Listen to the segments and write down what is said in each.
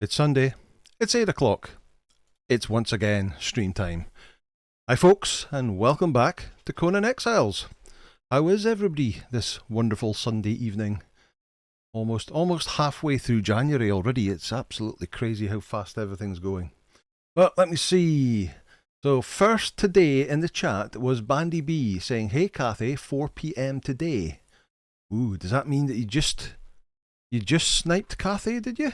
It's Sunday, it's 8 o'clock, it's once again stream time. Hi folks, and welcome back to Conan Exiles. How is everybody this wonderful Sunday evening? Almost halfway through January already. It's absolutely crazy how fast everything's going. Well, let me see. So first today in the chat was Bandy B saying, "Hey Kathy, 4 p.m. today." Ooh, does that mean that you just sniped Kathy, did you?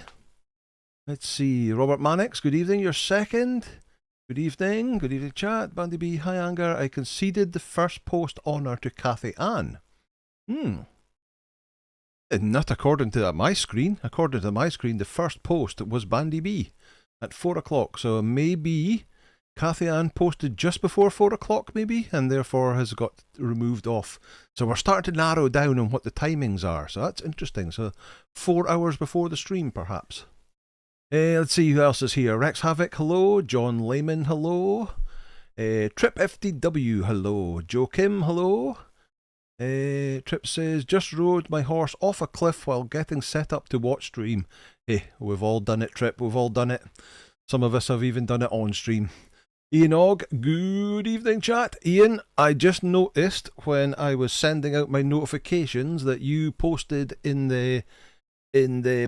Let's see, Robert Mannix, good evening, you're second. Good evening chat. Bandy B, hi Anger, I conceded the first post honour to Kathy Ann. Not according to my screen. According to my screen, the first post was Bandy B at 4 o'clock, so maybe Kathy Ann posted just before 4 o'clock maybe, and therefore has got removed off. So we're starting to narrow down on what the timings are, so that's interesting. So 4 hours before the stream perhaps. Let's see who else is here. Rex Havoc, hello. John Lehman, hello. Trip FDW, hello. Joe Kim, hello. Trip says, just rode my horse off a cliff while getting set up to watch stream. Hey, we've all done it, Trip. We've all done it. Some of us have even done it on stream. Ian Og, good evening, chat. Ian, I just noticed when I was sending out my notifications that you posted in the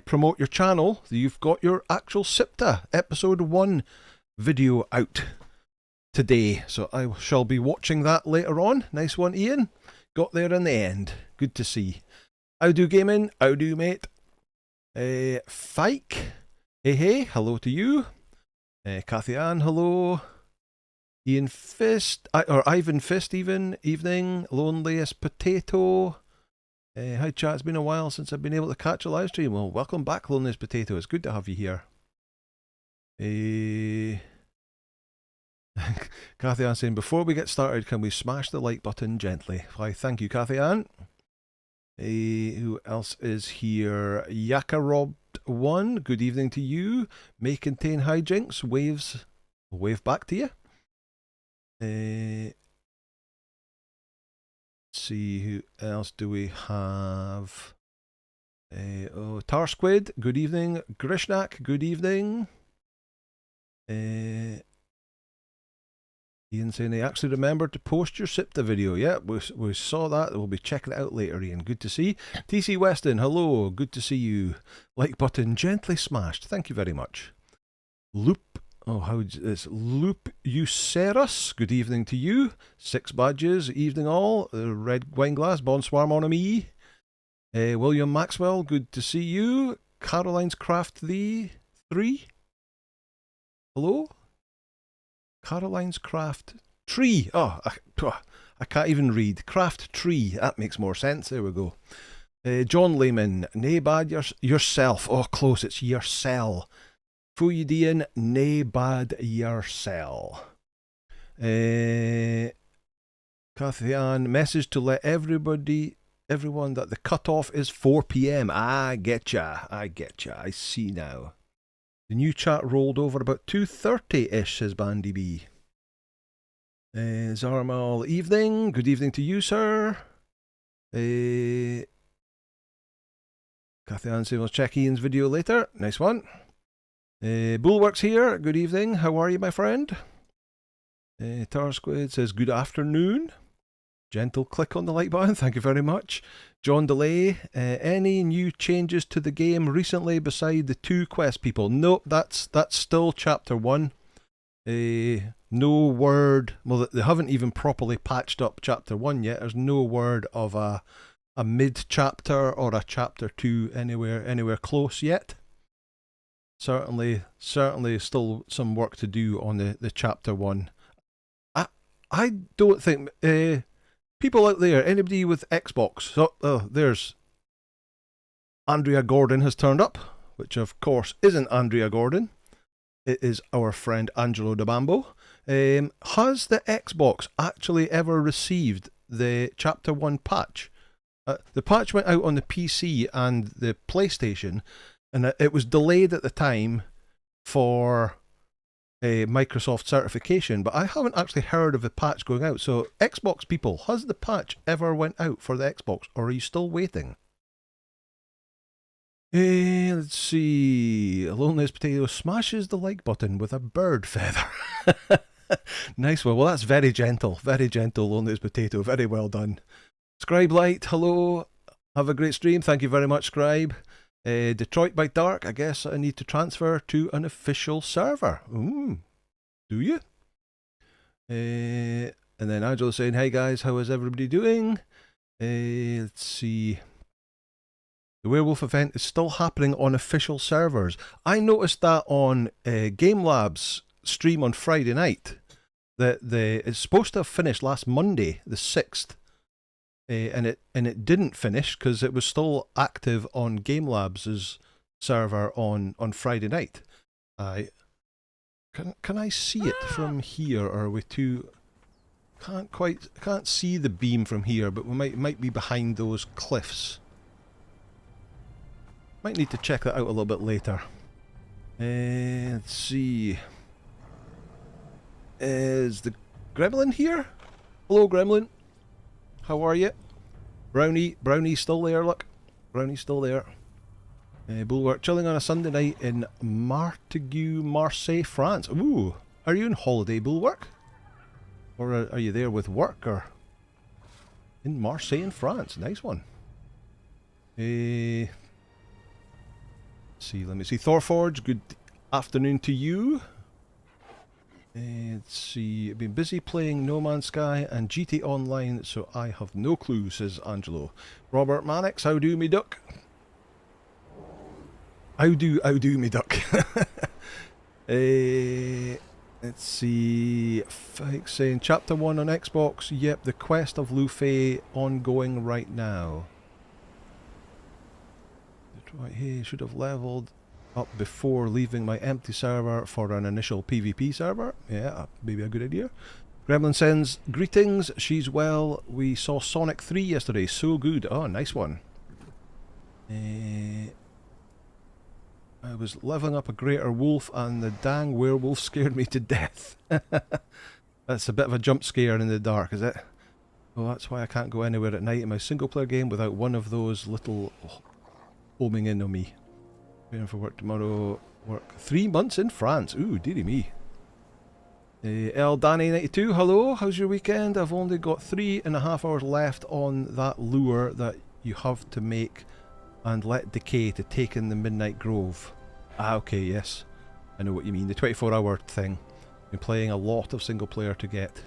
promote your channel, you've got your actual SIPTA episode 1 video out today, so I shall be watching that later on. Nice one, Ian. Got there in the end. Good to see. How do gaming? How do, mate? Fike, hey, hello to you. Kathy Ann, hello. Ian Fist, or Ivan Fist even, evening. Loneliest Potato. Hi chat, it's been a while since I've been able to catch a live stream. Well, welcome back, Loneliest Potato. It's good to have you here. Kathy Ann saying, before we get started, can we smash the like button gently? Why, thank you, Kathy Ann. Who else is here? Yakarob1, good evening to you. May contain hijinks. Waves, wave back to you. See who else do we have. Tar Squid, good evening. Grishnak, good evening. Ian saying they actually remembered to post your SIPTA video. Yeah, we saw that. We'll be checking it out later, Ian. Good to see. TC Weston, hello. Good to see you. Like button gently smashed. Thank you very much. Loop. Oh, how is Loop Eucerus? Good evening to you. 6 badges. Evening all. Red wine glass. Bonsoir, mon ami. William Maxwell. Good to see you. Caroline's Craft 3. Hello. Caroline's Craft Tree. Oh, I can't even read. Craft Tree. That makes more sense. There we go. John Lehman. Nae bad yourself. Oh, close. It's yourself. Fuyudian, nae bad yoursel. Kathy Ann, message to let everyone that the cutoff is 4 p.m. I getcha. I see now. The new chat rolled over about 2:30-ish, says Bandy B. Zarmal, evening. Good evening to you, sir. Kathy Ann saying we'll check Ian's video later. Nice one. Bulwark's here. Good evening. How are you, my friend? Tar Squid says good afternoon. Gentle click on the like button. Thank you very much. John Delay. Any new changes to the game recently beside the 2 quest people? Nope, that's still chapter 1. No word. Well, they haven't even properly patched up chapter 1 yet. There's no word of a mid chapter or a chapter 2 anywhere close yet. Certainly still some work to do on the chapter 1. I don't think people out there, anybody with Xbox, there's Andrea Gordon has turned up, which of course isn't Andrea Gordon. It is our friend Angelo DeBambo. Has the Xbox actually ever received the chapter 1 patch? The patch went out on the PC and the PlayStation, and it was delayed at the time for a Microsoft certification, but I haven't actually heard of the patch going out. So Xbox people, has the patch ever went out for the Xbox, or are you still waiting? Let's see. Loneliest Potato smashes the like button with a bird feather. Nice one. Well, that's very gentle, Loneliest Potato. Very well done. Scribe Light, hello. Have a great stream. Thank you very much, Scribe. Detroit by Dark, I guess I need to transfer to an official server. Do you? And then Angela saying, hey guys, how is everybody doing? Let's see. The werewolf event is still happening on official servers. I noticed that on Game Lab's stream on Friday night. That it's supposed to have finished last Monday, the 6th. And it didn't finish because it was still active on Game Labs' server on Friday night. Can I see it from here, or are we too? Can't see the beam from here, but we might be behind those cliffs. Might need to check that out a little bit later. Let's see. Is the gremlin here? Hello, gremlin. How are you? Brownie's still there, look. Brownie's still there. Bulwark chilling on a Sunday night in Martigues, Marseille, France. Ooh, are you on holiday, Bulwark? Or are you there with work, or in Marseille in France? Nice one. Let me see. Thorforge, good afternoon to you. Let's see, I've been busy playing No Man's Sky and GT Online, so I have no clue, says Angelo. Robert Mannix, how do me duck? How do me duck? Let's see, Fake saying Chapter 1 on Xbox, yep, the quest of Liu Fei ongoing right now. Right here, should have leveled up before leaving my empty server for an initial PvP server. Yeah, maybe a good idea. Gremlin sends greetings, she's well. We saw Sonic 3 yesterday, so good. Oh, nice one. I was leveling up a greater wolf and the dang werewolf scared me to death. That's a bit of a jump scare in the dark, is it? Well, that's why I can't go anywhere at night in my single player game without one of those little homing in on me. Waiting for work tomorrow. Work 3 months in France. Ooh, dearie me. El Danny92, hello. How's your weekend? I've only got 3.5 hours left on that lure that you have to make and let decay to take in the Midnight Grove. Ah, okay, yes. I know what you mean. The 24-hour thing. Been playing a lot of single player to get.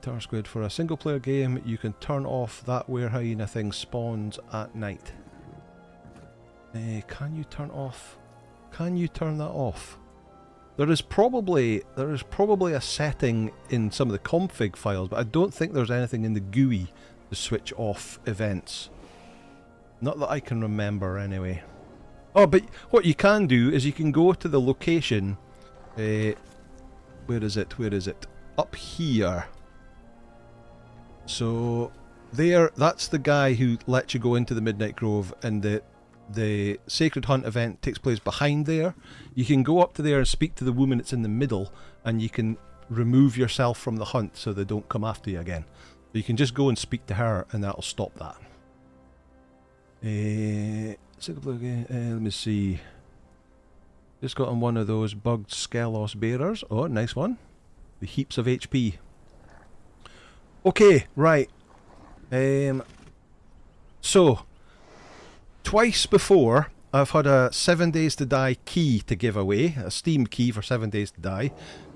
Tar Squid, for a single player game, you can turn off that where hyena thing spawns at night. Can you turn that off? There is probably a setting in some of the config files, but I don't think there's anything in the GUI to switch off events. Not that I can remember anyway. Oh, but what you can do is you can go to the location. Where is it? Up here. So there, that's the guy who lets you go into the Midnight Grove, and the Sacred Hunt event takes place behind there. You can go up to there and speak to the woman that's in the middle, and you can remove yourself from the hunt so they don't come after you again. So you can just go and speak to her and that'll stop that. Let me see. Just got on one of those bugged Skelos bearers. Oh, nice one. The heaps of HP. Okay, right. So twice before, I've had a 7 Days to Die key to give away, a Steam key for 7 Days to Die,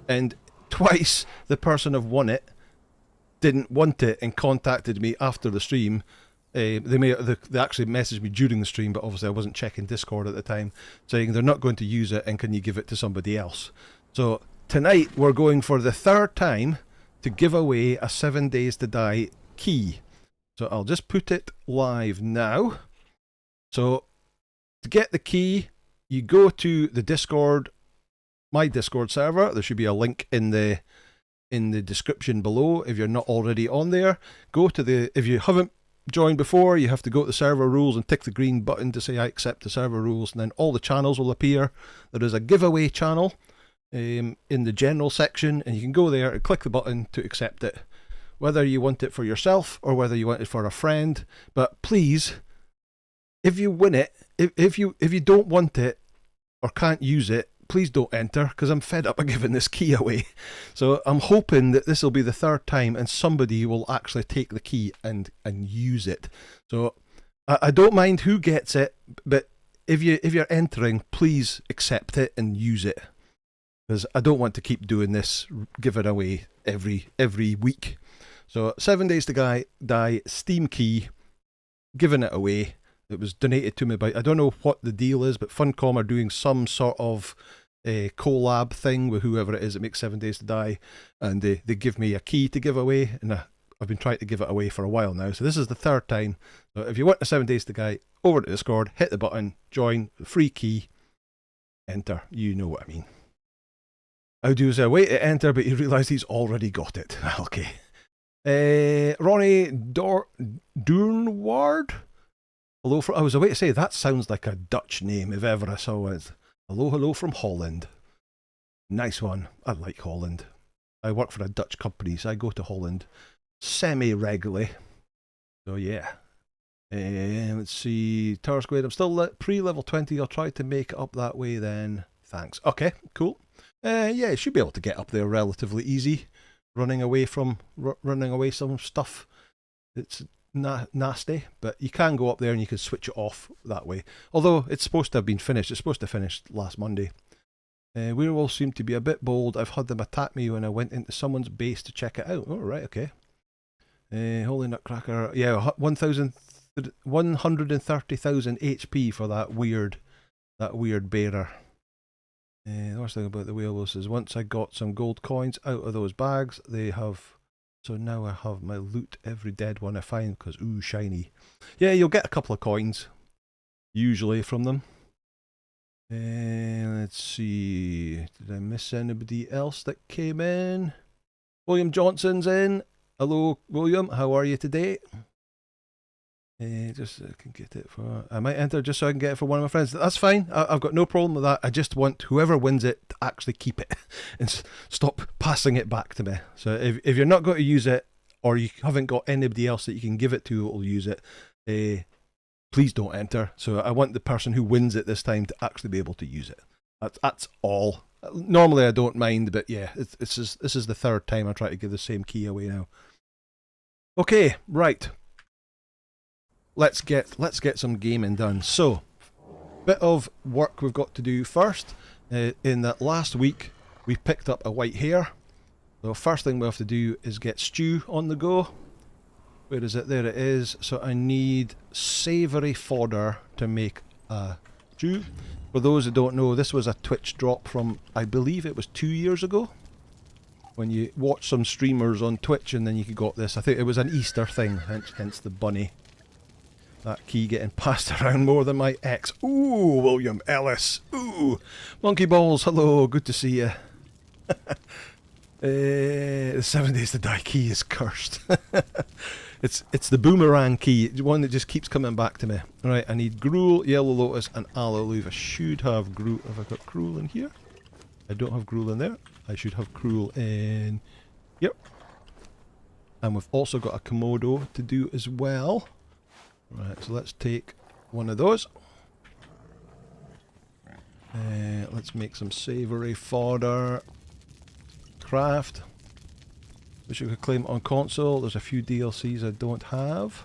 and twice the person who won it didn't want it and contacted me after the stream. They actually messaged me during the stream, but obviously I wasn't checking Discord at the time, saying they're not going to use it and can you give it to somebody else. So tonight we're going for the third time to give away a 7 Days to Die key. So I'll just put it live now. So to get the key, you go to the Discord, my Discord server. There should be a link in the description below if you're not already on there. Go to if you haven't joined before, you have to go to the server rules and tick the green button to say I accept the server rules, and then all the channels will appear. There is a giveaway channel in the general section, and you can go there and click the button to accept it, whether you want it for yourself or whether you want it for a friend. But please, if you win it, if you don't want it or can't use it, please don't enter, because I'm fed up of giving this key away. So I'm hoping that this will be the third time and somebody will actually take the key and use it. So I don't mind who gets it, but if you're entering, please accept it and use it, because I don't want to keep doing this, giving away every week. So 7 Days to Die Steam key, giving it away. It was donated to me by, I don't know what the deal is, but Funcom are doing some sort of a collab thing with whoever it is that makes 7 Days to Die, and they give me a key to give away, and I've been trying to give it away for a while now, so this is the third time. So if you want a 7 Days to Die, over to Discord, hit the button, join, free key, enter, you know what I mean. I'll do is I wait to enter, but he realised he's already got it. Okay. Ronnie Doornward? Hello I was away to say, that sounds like a Dutch name if ever I saw it. Hello from Holland. Nice one. I like Holland. I work for a Dutch company, so I go to Holland semi-regularly. So yeah. Let's see. Tower Squid. I'm still pre-level 20. I'll try to make it up that way then. Thanks. Okay, cool. Yeah, you should be able to get up there relatively easy. Running away some stuff. It's nasty, but you can go up there and you can switch it off that way. Although it's supposed to have been finished. It's supposed to finish last Monday. Werewolves seem to be a bit bold. I've had them attack me when I went into someone's base to check it out. Oh, right, okay. Holy Nutcracker. Yeah, 130,000 HP for that weird bearer. The worst thing about the werewolves is once I got some gold coins out of those bags, so now I have my loot, every dead one I find, because ooh, shiny. Yeah, you'll get a couple of coins, usually, from them. Let's see, did I miss anybody else that came in? William Johnson's in. Hello, William, how are you today? Just so I can get it for... I might enter just so I can get it for one of my friends. That's fine. I've got no problem with that. I just want whoever wins it to actually keep it and stop passing it back to me. So if you're not going to use it, or you haven't got anybody else that you can give it to who will use it, please don't enter. So I want the person who wins it this time to actually be able to use it. That's all. Normally I don't mind, but yeah, this is the third time I try to give the same key away now. Okay, right. Let's get some gaming done. So, bit of work we've got to do first. In that last week, we picked up a white hare. So first thing we have to do is get stew on the go. Where is it? There it is. So I need savoury fodder to make a stew. For those who don't know, this was a Twitch drop from, I believe it was 2 years ago. When you watch some streamers on Twitch and then you got this. I think it was an Easter thing, hence the bunny. That key getting passed around more than my ex. Ooh, William Ellis. Ooh. Monkey Balls, hello, good to see you. The 7 Days to Die key is cursed. It's the boomerang key, the one that just keeps coming back to me. Right, I need gruel, yellow lotus, and aloe leaf. I should have gruel. Have I got gruel in here? I don't have gruel in there. I should have gruel in... Yep. And we've also got a Komodo to do as well. Right, so let's take one of those. Let's make some savoury fodder. Craft. Wish I could claim it on console. There's a few DLCs I don't have.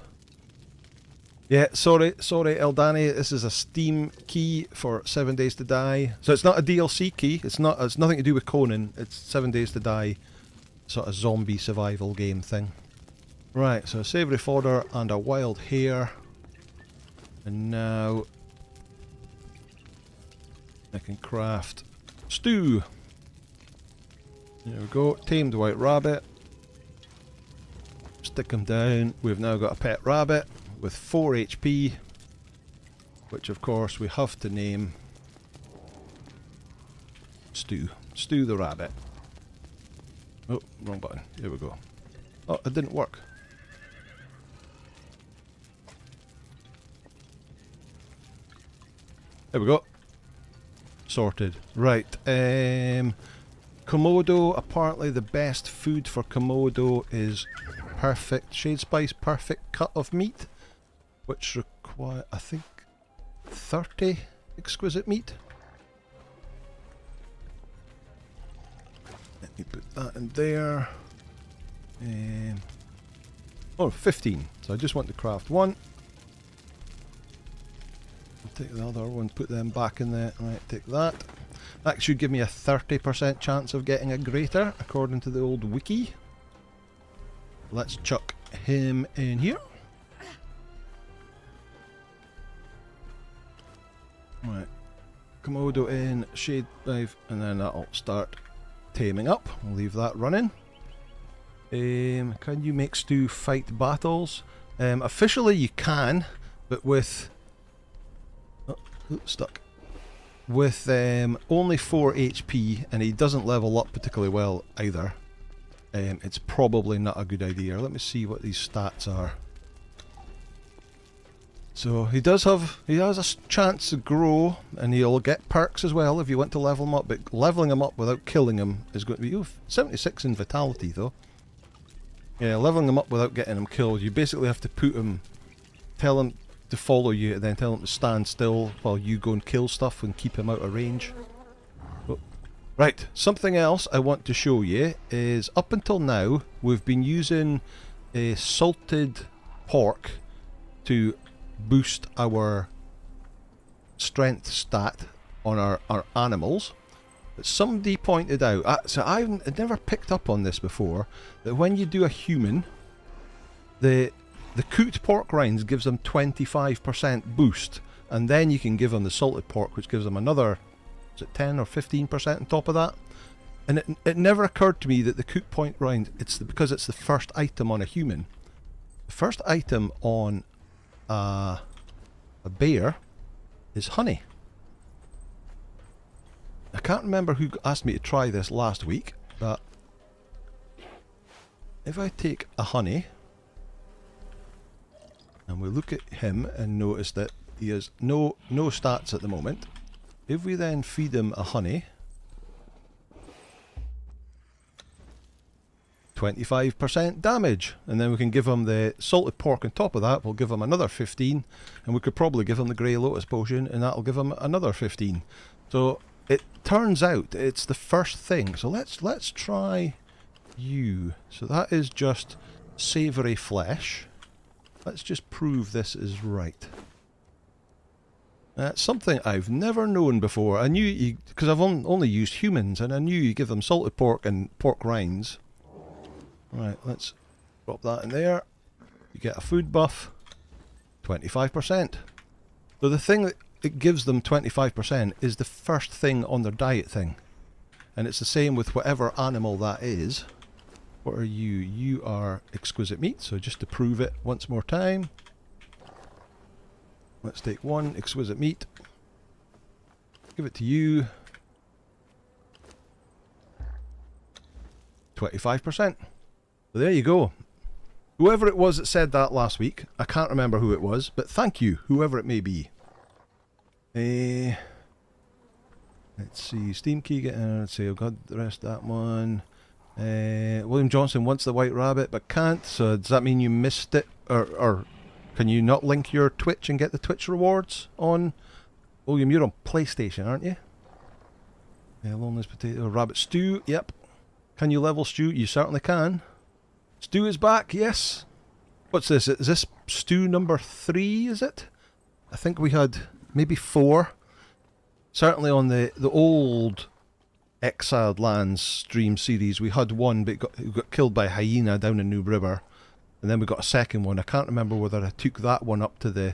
Yeah, sorry Eldani, this is a Steam key for 7 Days to Die. So it's not a DLC key, it's nothing to do with Conan, it's 7 Days to Die, sort of zombie survival game thing. Right, so savoury fodder and a wild hare. And now I can craft stew. There we go, tamed white rabbit. Stick him down. We've now got a pet rabbit with 4 HP, which of course we have to name Stew. Stew the rabbit. Oh, wrong button. Here we go. Oh, it didn't work. There we go. Sorted. Right. Komodo, apparently the best food for Komodo is shade spice perfect cut of meat, which require, I think 30 exquisite meat. Let me put that in there. Oh, 15. So I just want to craft one. I'll take the other one, put them back in there. Right, take that. That should give me a 30% chance of getting a greater, according to the old wiki. Let's chuck him in here. Right. Komodo in, Shade Dive, and then that'll start taming up. We'll leave that running. Can you make stew fight battles? Officially you can, but with... Oh, stuck. With only 4 HP, and he doesn't level up particularly well either, it's probably not a good idea. Let me see what these stats are. So he has a chance to grow, and he'll get perks as well if you want to level him up, but leveling him up without killing him is going to be 76 in vitality though. Yeah, leveling him up without getting him killed, you basically have to put him, tell him to follow you, and then tell him to stand still while you go and kill stuff and keep him out of range. Oh. Right, something else I want to show you is, up until now we've been using a salted pork to boost our strength stat on our animals. But somebody pointed out, so I've never picked up on this before, that when you do a human, the cooked pork rinds gives them 25% boost, and then you can give them the salted pork, which gives them another, is it 10 or 15% on top of that? And it never occurred to me that the cooked pork rind, because it's the first item on a human. The first item on a bear is honey. I can't remember who asked me to try this last week, but if I take a honey and we look at him and notice that he has no stats at the moment, if we then feed him a honey, 25% damage, and then we can give him the salted pork on top of that. We'll give him another 15, and we could probably give him the Grey Lotus potion, and that'll give him another 15. So it turns out it's the first thing. So let's try you. So that is just savoury flesh. Let's just prove this is right. That's something I've never known before. I knew you, because I've only used humans, and I knew you give them salted pork and pork rinds. Right, let's drop that in there. You get a food buff, 25%. So the thing that it gives them 25% is the first thing on their diet thing. And it's the same with whatever animal that is. What are you? You are exquisite meat, so just to prove it once more time. Let's take one exquisite meat. Give it to you. 25%. So there you go. Whoever it was that said that last week, I can't remember who it was, but thank you, whoever it may be. Let's see, Steam Key, let's see, I've got the rest of that one. William Johnson wants the White Rabbit but can't, so does that mean you missed it? Or can you not link your Twitch and get the Twitch rewards on? William, you're on PlayStation, aren't you? Loneless Potato, Rabbit Stew, yep. Can you level Stew? You certainly can. Stew is back, yes. What's this? Is this Stew number 3, is it? I think we had maybe 4. Certainly on the old Exiled Lands stream series, we had one, but it got killed by a hyena down in New River. And then we got a second one. I can't remember whether I took that one up to the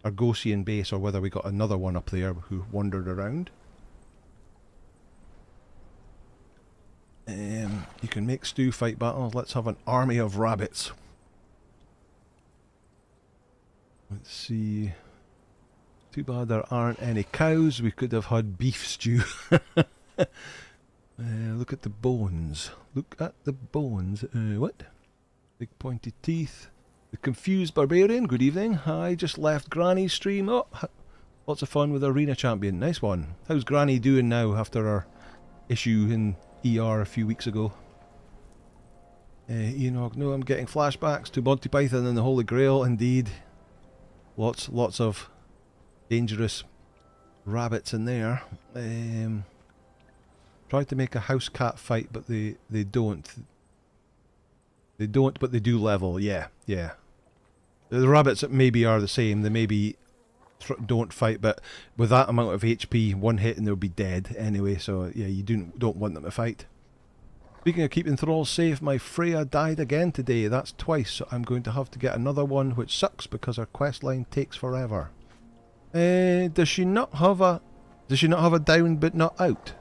Argosian base or whether we got another one up there who wandered around. You can make stew fight battles. Let's have an army of rabbits. Let's see. Too bad there aren't any cows. We could have had beef stew. Look at the bones. Look at the bones. What? Big pointy teeth. The Confused Barbarian. Good evening. I just left Granny's stream. Oh, lots of fun with Arena Champion. Nice one. How's Granny doing now after her issue in ER a few weeks ago? Enoch, no, I'm getting flashbacks to Monty Python and the Holy Grail. Indeed. Lots of dangerous rabbits in there. Tried to make a house cat fight, but they don't. They don't, but they do level. Yeah, yeah. The rabbits maybe are the same. They maybe don't fight, but with that amount of HP, one hit and they'll be dead anyway. So yeah, you don't want them to fight. Speaking of keeping thralls safe, my Freya died again today. That's twice, so I'm going to have to get another one, which sucks because her quest line takes forever. Does she not have a down but not out?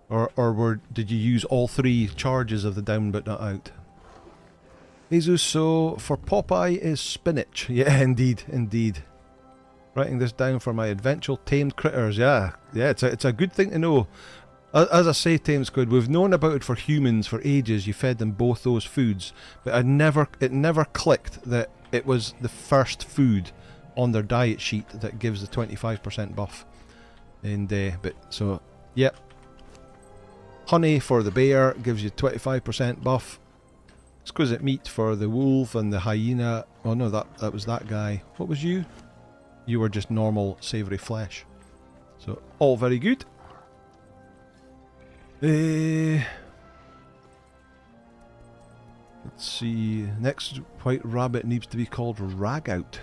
Or did you use all 3 charges of the down but not out? Jesus, so for Popeye is spinach. Yeah, indeed, indeed. Writing this down for my eventual tamed critters. Yeah, it's a good thing to know. As I say, Tame Squid, we've known about it for humans for ages. You fed them both those foods, but it never clicked that it was the first food on their diet sheet that gives the 25% buff. And but so yeah, honey for the bear gives you 25% buff. Exquisite meat for the wolf and the hyena. Oh no, that was that guy. What was you? You were just normal savoury flesh. So all very good. Let's see. Next white rabbit needs to be called Ragout.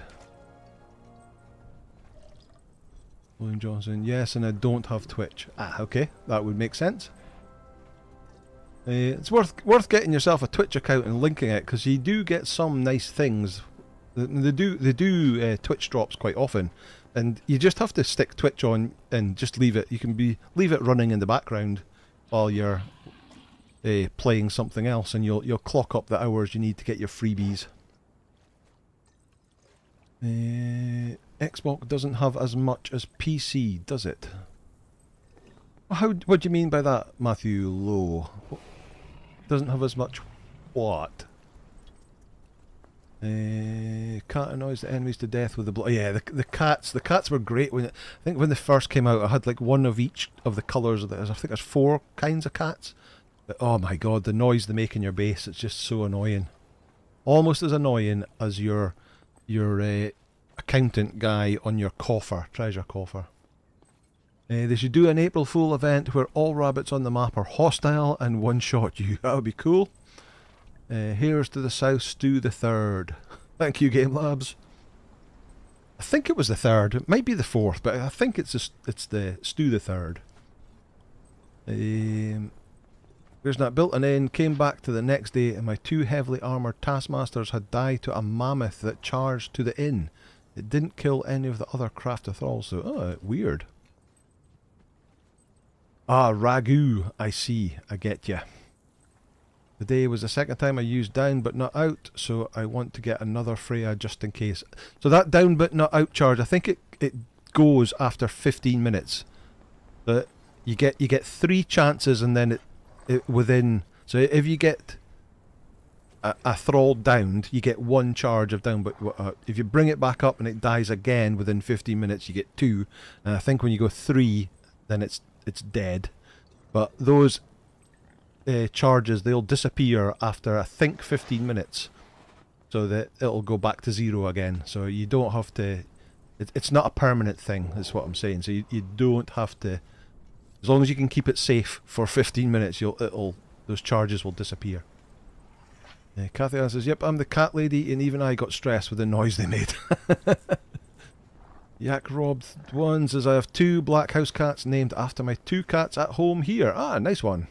William Johnson. Yes, and I don't have Twitch. Ah, okay, that would make sense. It's worth getting yourself a Twitch account and linking it, because you do get some nice things. They do Twitch drops quite often, and you just have to stick Twitch on and just leave it. You can leave it running in the background while you're playing something else, and you'll clock up the hours you need to get your freebies. Xbox doesn't have as much as PC, does it? What do you mean by that, Matthew Lowe? Doesn't have as much what? Cat annoys the enemies to death with the blood. Yeah, the cats were great I think when they first came out. I had like one of each of the colours. I think there's 4 kinds of cats. But oh my god, the noise they make in your base, it's just so annoying. Almost as annoying as your accountant guy on your treasure coffer. They should do an April Fool event where all rabbits on the map are hostile and one-shot you. That would be cool. Here's to the South Stew the 3rd. Thank you, Game Labs. I think it was the 3rd. It might be the 4th, but I think it's the Stew the 3rd. There's that built an inn, came back to the next day, and my 2 heavily armoured taskmasters had died to a mammoth that charged to the inn. It didn't kill any of the other crafter thralls, so weird. Ah, ragu. I see. I get ya. Today was the second time I used down but not out, so I want to get another Freya just in case. So that down but not out charge, I think it goes after 15 minutes. But you get 3 chances, and then it within. So if you get a thrall downed, you get 1 charge of down. But if you bring it back up and it dies again within 15 minutes, you get 2. And I think when you go 3, then it's dead. But those charges, they'll disappear after I think 15 minutes, so that it'll go back to 0 again. So you don't have to. It's not a permanent thing, is what I'm saying. So you don't have to. As long as you can keep it safe for 15 minutes, those charges will disappear. Kathy Ann says, "Yep, I'm the cat lady, and even I got stressed with the noise they made." Yak Robbed One says, "I have 2 black house cats named after my 2 cats at home here." Ah, nice one.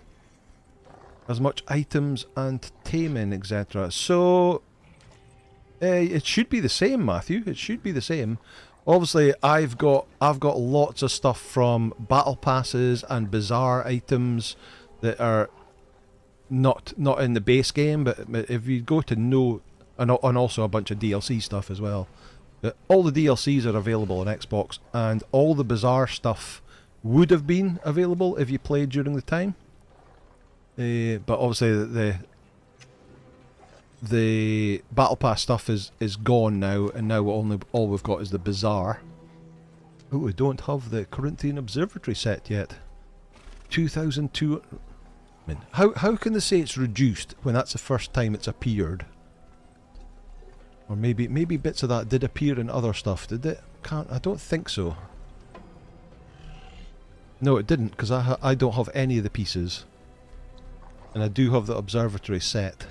As much items and taming, etc. So it should be the same, Matthew. It should be the same. Obviously, I've got lots of stuff from battle passes and bizarre items that are not in the base game. But if you go to and also a bunch of DLC stuff as well. All the DLCs are available on Xbox, and all the bizarre stuff would have been available if you played during the time. But obviously the battle pass stuff is gone now, and now all we've got is the bizarre. Oh, we don't have the Corinthian Observatory set yet. 2,200. I mean, how can they say it's reduced when that's the first time it's appeared? Or maybe bits of that did appear in other stuff, did it? I don't think so. No, it didn't, because I don't have any of the pieces. And I do have the observatory set.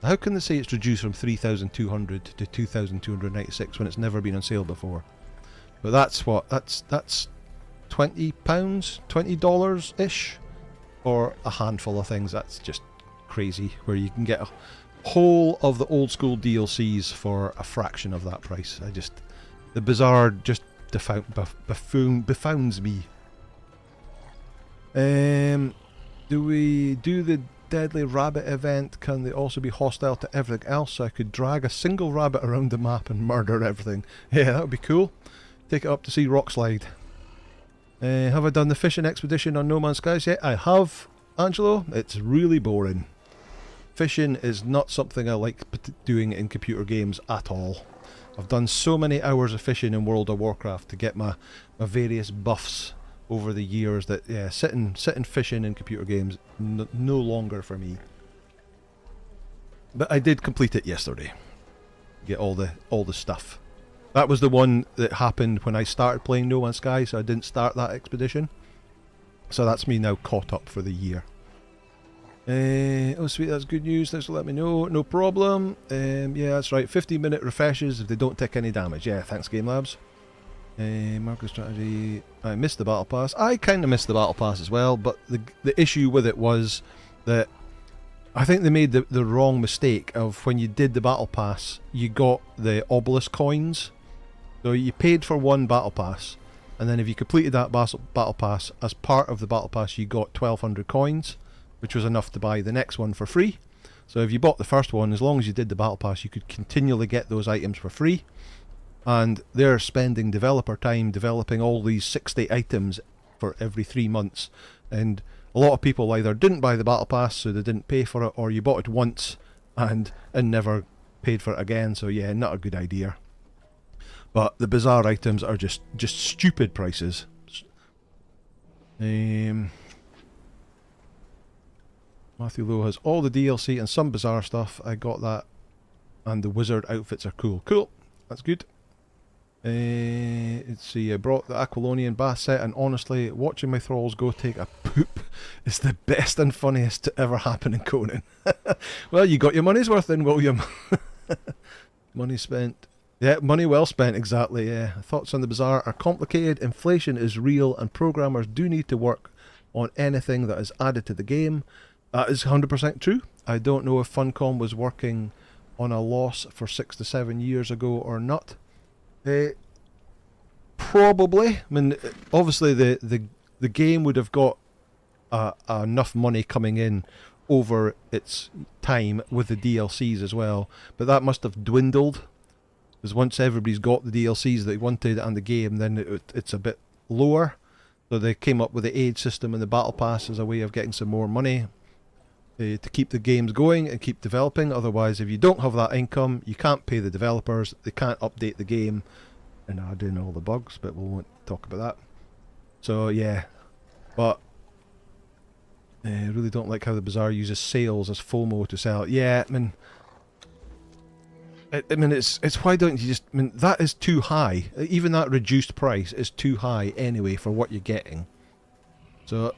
How can they say it's reduced from 3,200 to 2,296 when it's never been on sale before? But that's what, that's £20, $20-ish for a handful of things. That's just crazy, where you can get a whole of the old school DLCs for a fraction of that price. The Bazaar just befounds me. Do we do the Deadly Rabbit event? Can they also be hostile to everything else, so I could drag a single rabbit around the map and murder everything? Yeah, that would be cool. Take it up to see Rock Slide. Have I done the fishing expedition on No Man's Skies yet? I have, Angelo. It's really boring. Fishing is not something I like doing in computer games at all. I've done so many hours of fishing in World of Warcraft to get my various buffs over the years that, yeah, sitting fishing in computer games, no longer for me. But I did complete it yesterday. Get all the stuff. That was the one that happened when I started playing No Man's Sky, so I didn't start that expedition. So that's me now caught up for the year. Oh sweet, that's good news. Thanks for letting me know. No problem. Yeah, that's right. 15-minute refreshes if they don't take any damage. Yeah, thanks Game Labs. Market strategy. I missed the battle pass. I kind of missed the battle pass as well, but the issue with it was that I think they made the wrong mistake of when you did the battle pass, you got the obelisk coins. So you paid for one battle pass, and then if you completed that battle pass, as part of the battle pass you got 1,200 coins, which was enough to buy the next one for free. So if you bought the first one, as long as you did the battle pass, you could continually get those items for free. And they're spending developer time developing all these 60 items for every 3 months. And a lot of people either didn't buy the battle pass, so they didn't pay for it, or you bought it once and never paid for it again. So yeah, not a good idea. But the Bazaar items are just stupid prices. Matthew Lowe has all the DLC and some Bazaar stuff. I got that, and the wizard outfits are cool. Cool, that's good. Let's see, I brought the Aquilonian bath set, and honestly, watching my thralls go take a poop is the best and funniest to ever happen in Conan. Well, you got your money's worth then, William. Money spent. Yeah, money well spent, exactly, yeah. Thoughts on the Bazaar are complicated, inflation is real, and programmers do need to work on anything that is added to the game. That is 100% true. I don't know if Funcom was working on a loss for 6 to 7 years ago or not. Probably. I mean, obviously the game would have got enough money coming in over its time with the DLCs as well, but that must have dwindled, because once everybody's got the DLCs they wanted and the game, then it's a bit lower. So they came up with the age system and the battle pass as a way of getting some more money to keep the games going and keep developing. Otherwise, if you don't have that income, you can't pay the developers, they can't update the game and add in all the bugs, but we won't talk about that. So yeah, but I really don't like how the Bazaar uses sales as FOMO to sell. Yeah, I mean, it's why don't you just, I mean, that is too high. Even that reduced price is too high anyway for what you're getting. So,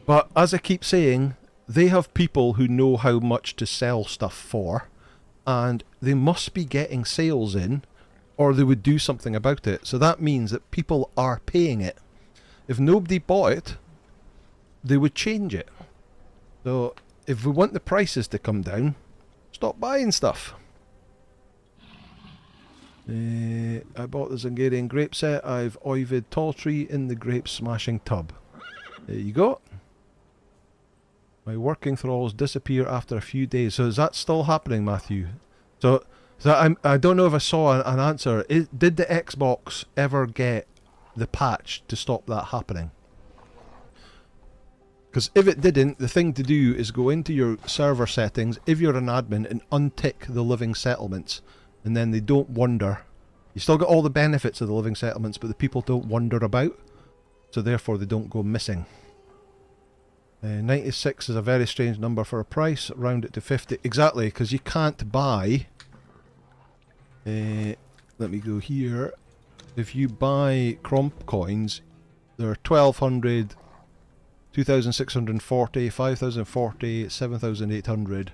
but as I keep saying, they have people who know how much to sell stuff for, and they must be getting sales in, or they would do something about it. So that means that people are paying it. If nobody bought it, they would change it. So if we want the prices to come down, stop buying stuff. I bought the Zungarian grape set. I've oivid tall tree in the grape smashing tub. There you go. My working thralls disappear after a few days. So is that still happening, Matthew? So I don't know if I saw an answer. Did the Xbox ever get the patch to stop that happening? Because if it didn't, the thing to do is go into your server settings, if you're an admin, and untick the living settlements. And then they don't wander. You still got all the benefits of the living settlements, but the people don't wander about. So therefore they don't go missing. 96 is a very strange number for a price. Round it to 50. Exactly, because you can't buy... let me go here. If you buy Cromp coins, There are 1200, 2640, 5040, 7800.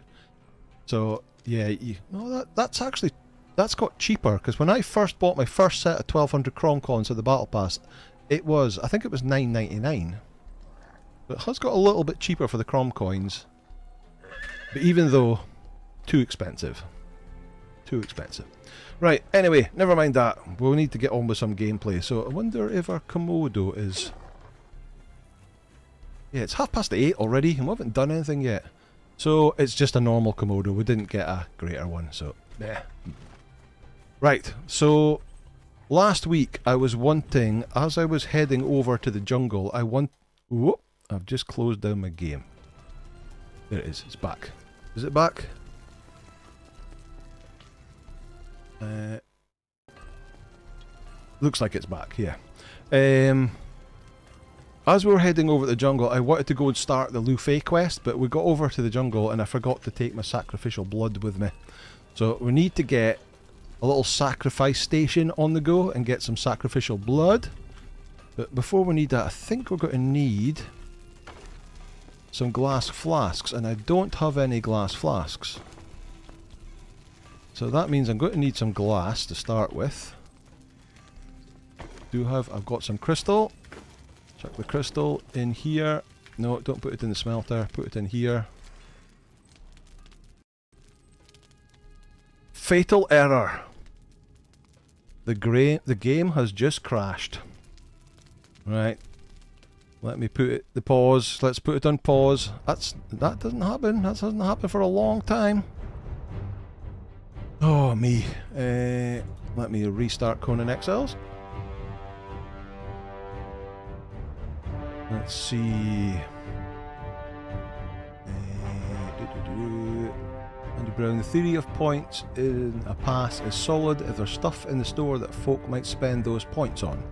So yeah, that's actually, that's got cheaper, because when I first bought my first set of 1200 Cron Coins at the Battle Pass, it was, I think it was $9.99. But it has got a little bit cheaper for the Cron Coins. But even though, too expensive. Too expensive. Right, anyway, never mind that. We'll need to get on with some gameplay. So I wonder if our Komodo is... Yeah, it's 8:30 already, and we haven't done anything yet. So it's just a normal Komodo. We didn't get a greater one, so yeah. Right, so last week I was wanting, as I was heading over to the jungle, whoop, I've just closed down my game. There it is, it's back. Is it back? Looks like it's back, yeah. As we were heading over to the jungle, I wanted to go and start the Liu Fei quest, but we got over to the jungle and I forgot to take my sacrificial blood with me. So we need to get a little sacrifice station on the go and get some sacrificial blood. But before we need that, I think we're going to need some glass flasks, and I don't have any glass flasks. So that means I'm going to need some glass to start with. I've got some crystal. Chuck the crystal in here. No, don't put it in the smelter, put it in here. Fatal error. The game has just crashed. Right. Let me put it, the pause. Let's put it on pause. That doesn't happen. That doesn't happen for a long time. Oh me. Let me restart Conan Exiles. Let's see. Andy Brown, the theory of points in a pass is solid if there's stuff in the store that folk might spend those points on.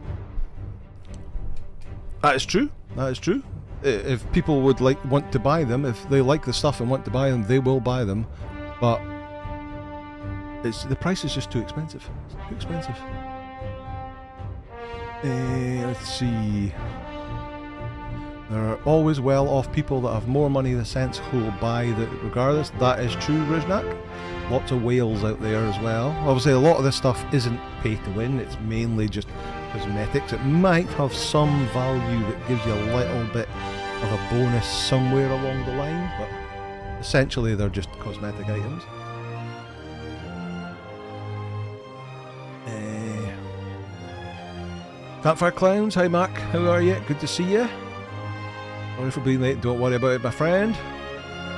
That is true. That is true. If people would want to buy them, if they like the stuff and want to buy them, they will buy them. But the price is just too expensive. It's too expensive. Let's see. There are always well-off people that have more money than sense who will buy it regardless. That is true, Riznak. Lots of whales out there as well. Obviously, a lot of this stuff isn't pay to win. It's mainly just cosmetics. It might have some value that gives you a little bit of a bonus somewhere along the line, but essentially they're just cosmetic items. Campfire Clowns, hi Mac, how are you? Good to see you. Sorry for being late, don't worry about it my friend.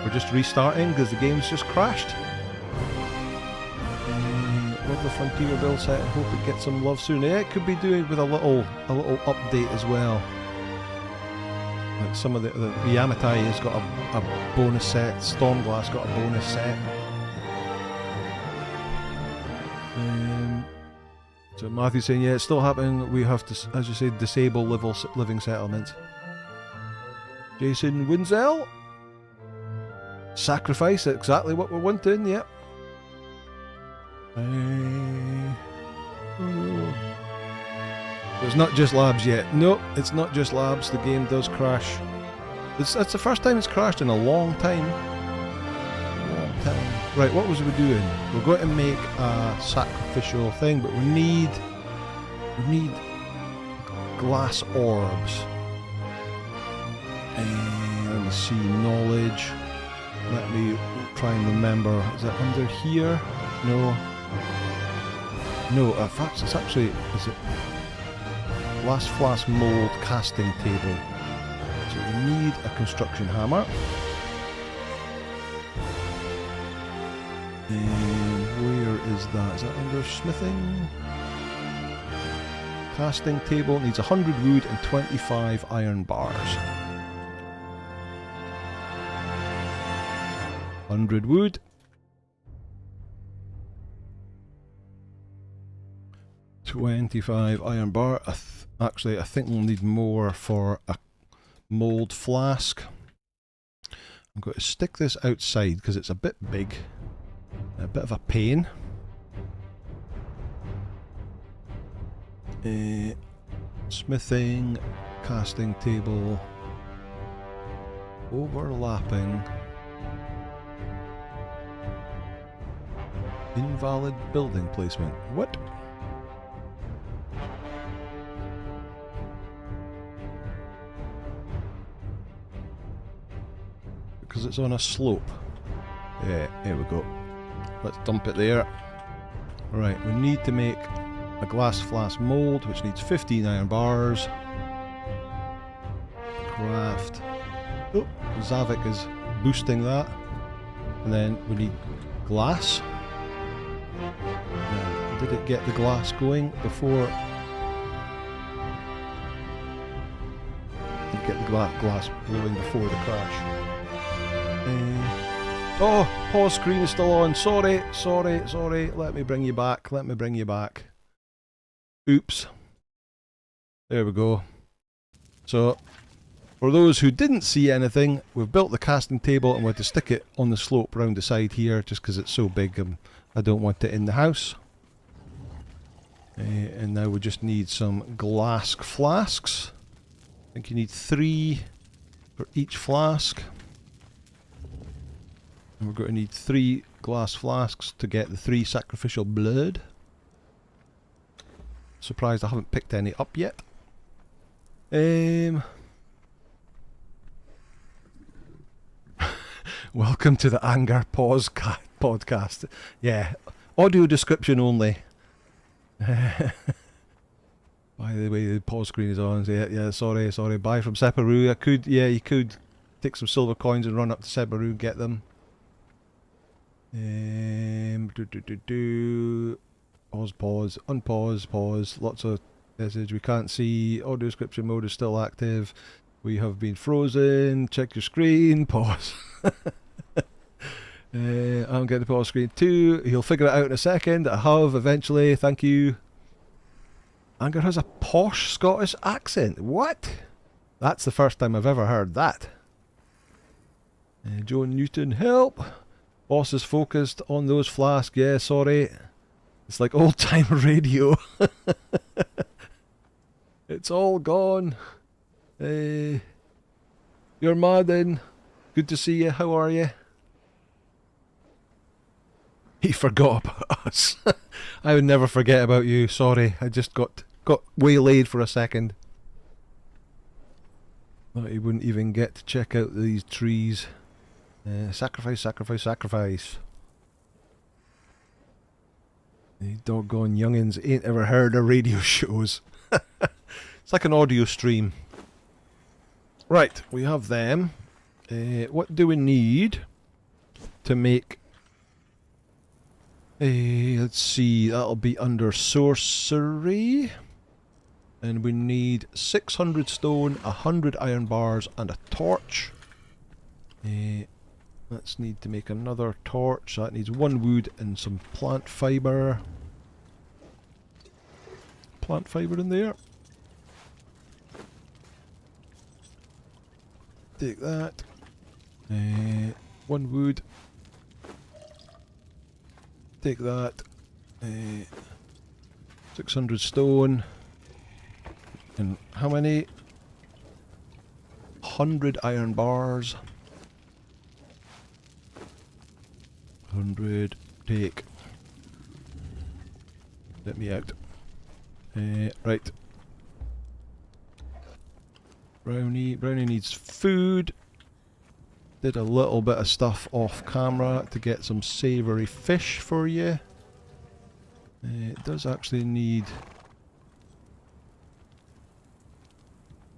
We're just restarting because the game's just crashed. Love the Frontier build set and hope it gets some love soon. Yeah, it could be doing with a little update as well. Like some of the Yamatai has got a bonus set, Stormglass got a bonus set. So Matthew's saying, yeah, it's still happening. We have to, as you say, disable living settlements. Jason Winzel. Sacrifice, exactly what we're wanting, yep. It's not just labs yet. Nope, it's not just labs. The game does crash. That's the first time it's crashed in a long time. Right, what was we doing? We're going to make a sacrificial thing, but we need glass orbs. Let me see, knowledge. Let me try and remember. Is it under here? No. No, in fact, it's actually, is it glass flask mold casting table. So we need a construction hammer. And where is that? Is that under smithing? Casting table needs 100 wood and 25 iron bars. 100 wood. 25 iron bar. Actually, I think we'll need more for a mold flask. I'm going to stick this outside because it's a bit big. A bit of a pain. Smithing, casting table overlapping. Invalid building placement. What? Because it's on a slope. Yeah, here we go. Let's dump it there. Right, we need to make a glass flask mould, which needs 15 iron bars. Craft. Oh, Zavik is boosting that. And then we need glass. Now, did it get the glass going before? Did it get the glass blowing before the crash? Oh, pause screen is still on. Sorry. Let me bring you back. Oops. There we go. So, for those who didn't see anything, we've built the casting table and we had to stick it on the slope round the side here just because it's so big and I don't want it in the house. And now we just need some glass flasks. I think you need 3 for each flask. And we're going to need 3 glass flasks to get the 3 sacrificial blood. Surprised I haven't picked any up yet. Welcome to the Anger Pause podcast. Yeah, audio description only. By the way, the pause screen is on. So yeah, sorry. Buy from Separu. You could take some silver coins and run up to Separu, get them. Pause, unpause, pause. Lots of message. We can't see. Audio description mode is still active. We have been frozen. Check your screen. Pause. I'm getting the pause screen too. He'll figure it out in a second. I have eventually. Thank you. Anger has a posh Scottish accent. What? That's the first time I've ever heard that. Joan Newton, help. Boss is focused on those flasks. Yeah, sorry. It's like old time radio. It's all gone. You're Madden. Good to see you. How are you? He forgot about us. I would never forget about you. Sorry. I just got waylaid for a second. Thought he wouldn't even get to check out these trees. Sacrifice. The doggone youngins ain't ever heard of radio shows. It's like an audio stream. Right, we have them. What do we need to make... let's see, that'll be under sorcery. And we need 600 stone, 100 iron bars and a torch. Let's need to make another torch. That needs 1 wood and some plant fibre. Plant fibre in there. Take that. 1 wood. Take that. 600 stone. And how many? 100 iron bars. 100. Take. Let me out. Right. Brownie needs food. Did a little bit of stuff off camera to get some savoury fish for you. It does actually need...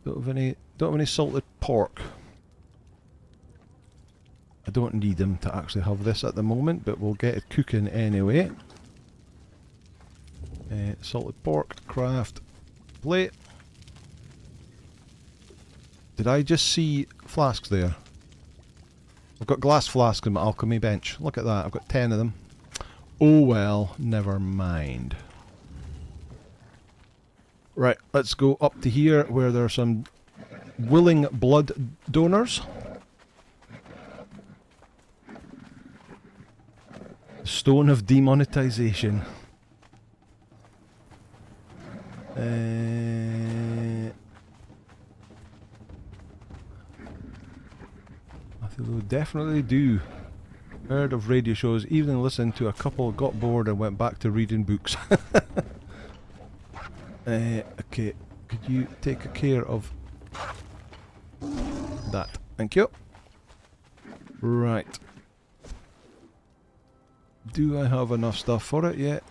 Don't have any salted pork. I don't need them to actually have this at the moment, but we'll get it cooking anyway. Salted pork, craft, plate. Did I just see flasks there? I've got glass flasks in my alchemy bench. Look at that, I've got 10 of them. Oh well, never mind. Right, let's go up to here where there are some willing blood donors. Stone of demonetization. Although definitely do. Heard of radio shows, even listened to a couple, got bored and went back to reading books. Okay, could you take care of that? Thank you. Right. Do I have enough stuff for it yet?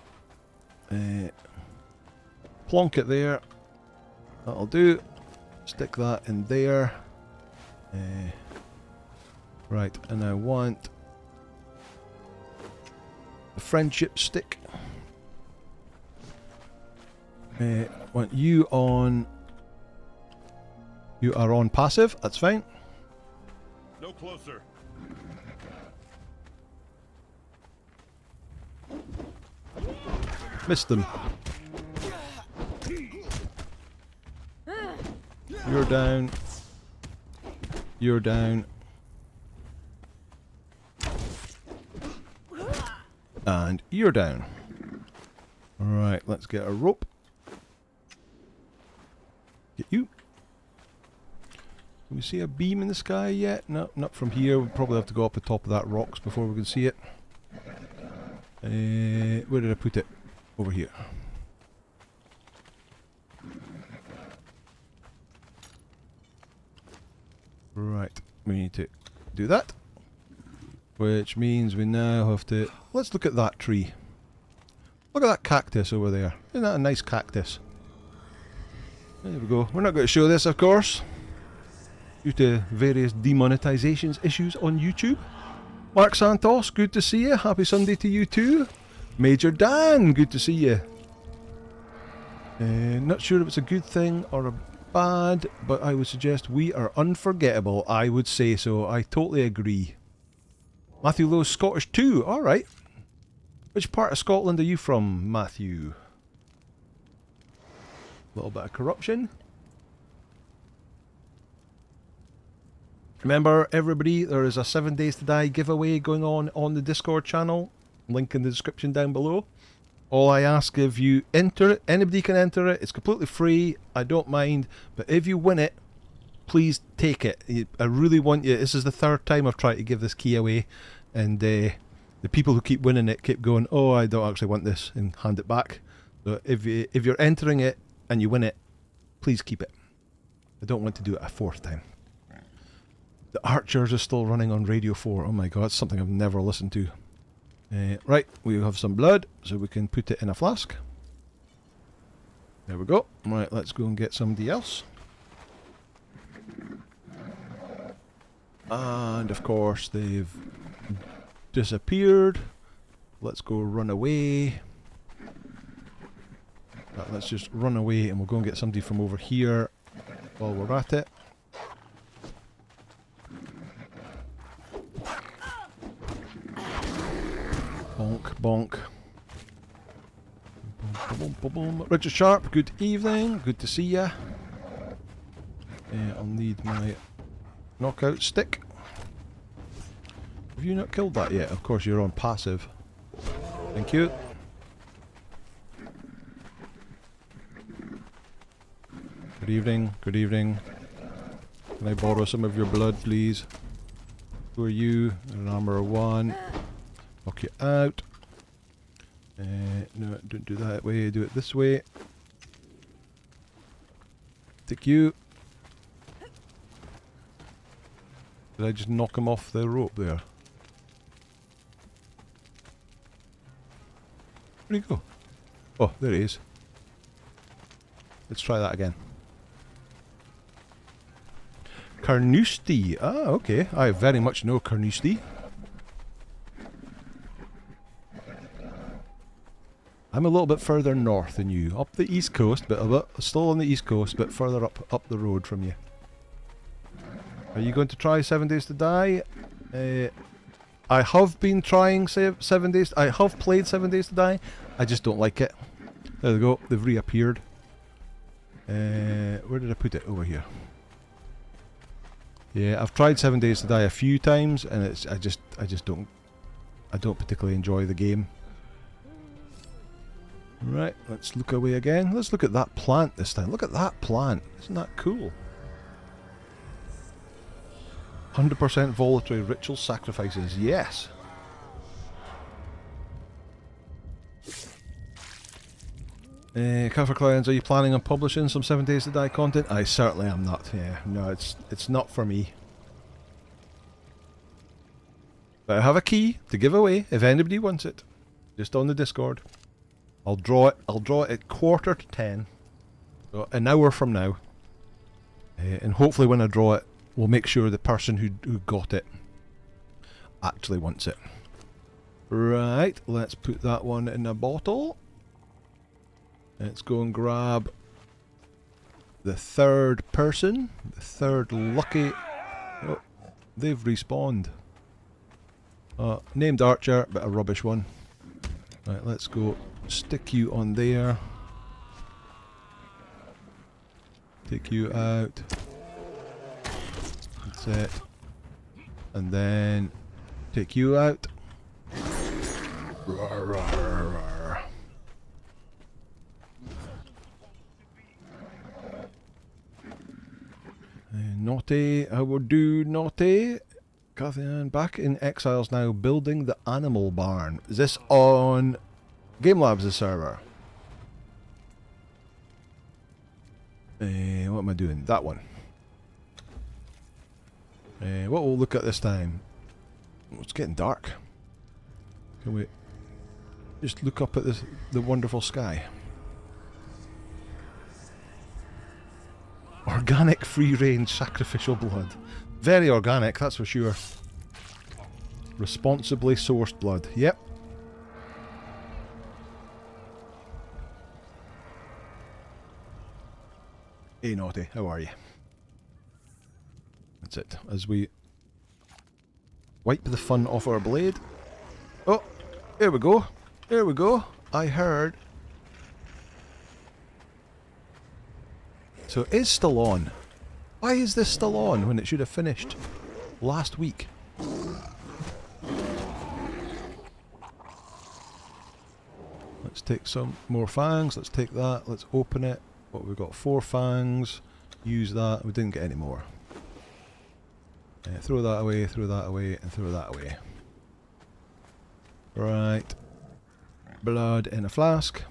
Plonk it there. That'll do. Stick that in there. Right, and I want the friendship stick. Want you on. You are on passive. That's fine. No closer. Missed them. You're down. You're down. And you're down. Alright, let's get a rope. Get you. Can we see a beam in the sky yet? No, not from here. We'll probably have to go up the top of that rocks before we can see it. Where did I put it? Over here. Right, we need to do that. Which means we now have to... Let's look at that tree. Look at that cactus over there. Isn't that a nice cactus? There we go. We're not going to show this, of course, due to various demonetizations issues on YouTube. Mark Santos, good to see you. Happy Sunday to you too. Major Dan, good to see you. Not sure if it's a good thing or a bad, but I would suggest we are unforgettable. I would say so. I totally agree. Matthew Lowe's Scottish too. Alright. Which part of Scotland are you from, Matthew? A little bit of corruption. Remember, everybody, there is a 7 Days to Die giveaway going on the Discord channel. Link in the description down below. All I ask, if you enter it, anybody can enter it. It's completely free. I don't mind. But if you win it, please take it. I really want you. This is the third time I've tried to give this key away. And the people who keep winning it keep going, oh, I don't actually want this, and hand it back. So if you're entering it and you win it, please keep it. I don't want to do it a fourth time. The Archers are still running on Radio 4. Oh my god, it's something I've never listened to. Right, we have some blood, so we can put it in a flask. There we go. Right, let's go and get somebody else. And of course, they've disappeared. Let's go run away. Right, let's just run away and we'll go and get somebody from over here while we're at it. Bonk, bonk. Boom, boom, boom. Richard Sharp, good evening. Good to see ya. I'll need my knockout stick. Have you not killed that yet? Of course, you're on passive. Thank you. Good evening. Good evening. Can I borrow some of your blood, please? Who are you? An armor 1. Knock you out. No, don't do that way. Do it this way. Take you. Did I just knock him off the rope there? Where'd he go? Oh, there he is. Let's try that again. Carnoustie. Ah, okay. I very much know Carnoustie. I'm a little bit further north than you. Up the east coast, but still on the east coast, but further up the road from you. Are you going to try 7 Days to Die? I have been trying 7 Days. I have played 7 Days to Die. I just don't like it. There we go. They've reappeared. Where did I put it? Over here. Yeah, I've tried 7 Days to Die a few times, and I just don't particularly enjoy the game. Right, let's look away again. Let's look at that plant this time. Look at that plant. Isn't that cool? 100% voluntary ritual sacrifices. Yes. Cover Clients, are you planning on publishing some 7 Days to Die content? I certainly am not. Yeah, no, it's not for me. But I have a key to give away if anybody wants it. Just on the Discord. I'll draw it at 9:45. So an hour from now. And hopefully when I draw it, we'll make sure the person who got it actually wants it. Right, let's put that one in a bottle. Let's go and grab the third person. The third lucky... Oh, they've respawned. Named Archer, but a rubbish one. Right, let's go stick you on there. Take you out. That's it. And then take you out. Rawr, rawr, rawr. Naughty, I will do naughty. Conan back in Exiles now, building the animal barn. Is this on Game Labs' server? What am I doing? That one. What we'll look at this time? Oh, it's getting dark. Can we just look up at the wonderful sky? Organic free-range sacrificial blood. Very organic, that's for sure. Responsibly sourced blood. Yep. Hey Naughty, how are you? That's it. As we wipe the fun off our blade. Oh, here we go. Here we go. I heard. So it is still on. Why is this still on when it should have finished last week? Let's take some more fangs. Let's take that. Let's open it. What we've got, 4 fangs. Use that. We didn't get any more. Throw that away, throw that away, and throw that away. Right. Blood in a flask.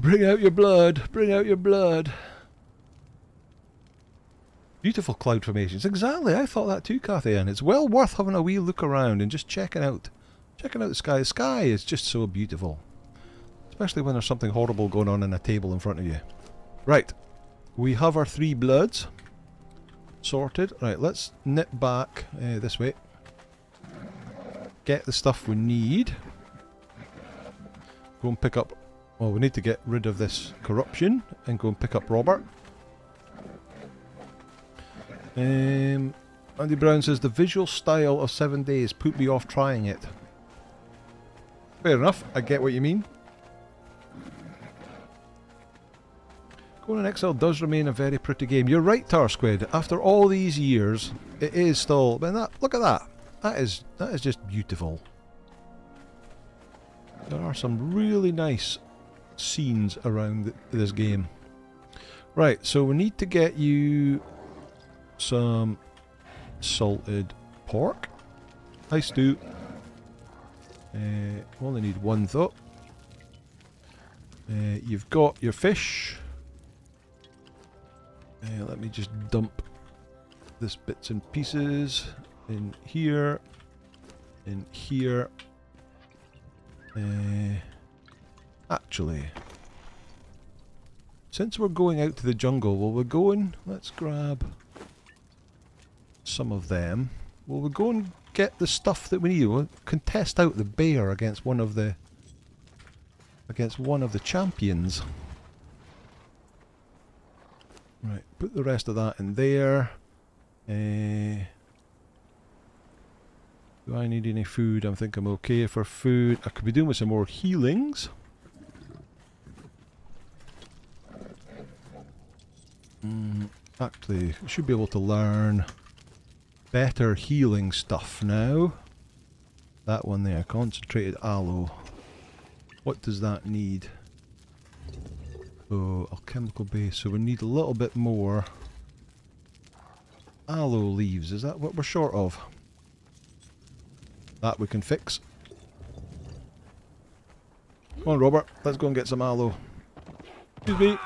Bring out your blood. Bring out your blood. Beautiful cloud formations. Exactly. I thought that too, Cathy. And it's well worth having a wee look around and just checking out the sky. The sky is just so beautiful. Especially when there's something horrible going on a table in front of you. Right. We have our 3 bloods sorted. Right, let's nip back this way. Get the stuff we need. Go and pick up... Well, we need to get rid of this corruption and go and pick up Robert. Andy Brown says, the visual style of 7 Days put me off trying it. Fair enough, I get what you mean. Conan Exile does remain a very pretty game. You're right, Tarsquid. After all these years, it is still... Man, look at that. That is just beautiful. There are some really nice scenes around this game. Right, so we need to get you some salted pork. Hi, Stu. Only need 1 though. You've got your fish. Let me just dump this bits and pieces in here, actually, since we're going out to the jungle, will we go and let's grab some of them. Will we go and get the stuff that we need? We can test out the bear against one of the champions. Right, put the rest of that in there. Do I need any food? I think I'm okay for food. I could be doing with some more healings. Actually, I should be able to learn better healing stuff now. That one there, concentrated aloe. What does that need? Oh, alchemical base. So we need a little bit more aloe leaves. Is that what we're short of? That we can fix. Come on, Robert. Let's go and get some aloe. Excuse me.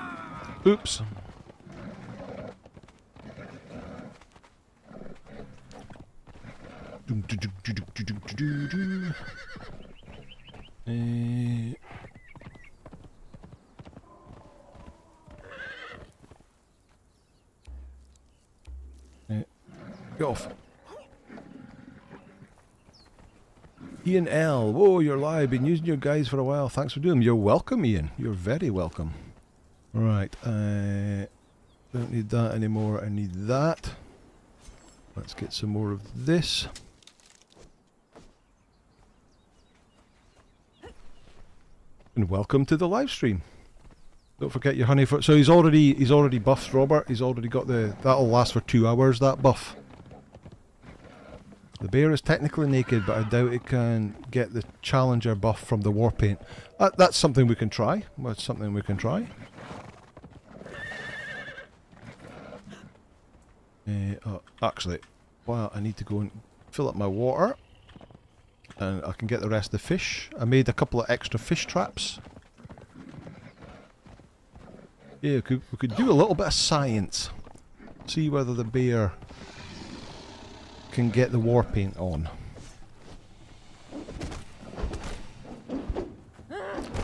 Oops. Get off. Ian L. Whoa, you're live. Been using your guys for a while. Thanks for doing them. You're welcome, Ian. You're very welcome. Right. Don't need that anymore. I need that. Let's get some more of this. And welcome to the live stream. Don't forget your honey for. So he's already buffed Robert. He's already got the. That'll last for 2 hours. That buff. The bear is technically naked, but I doubt it can get the challenger buff from the war paint. That's something we can try. That's something we can try. Actually, well, I need to go and fill up my water, and I can get the rest of the fish. I made a couple of extra fish traps. Yeah, we could do a little bit of science. See whether the bear can get the war paint on.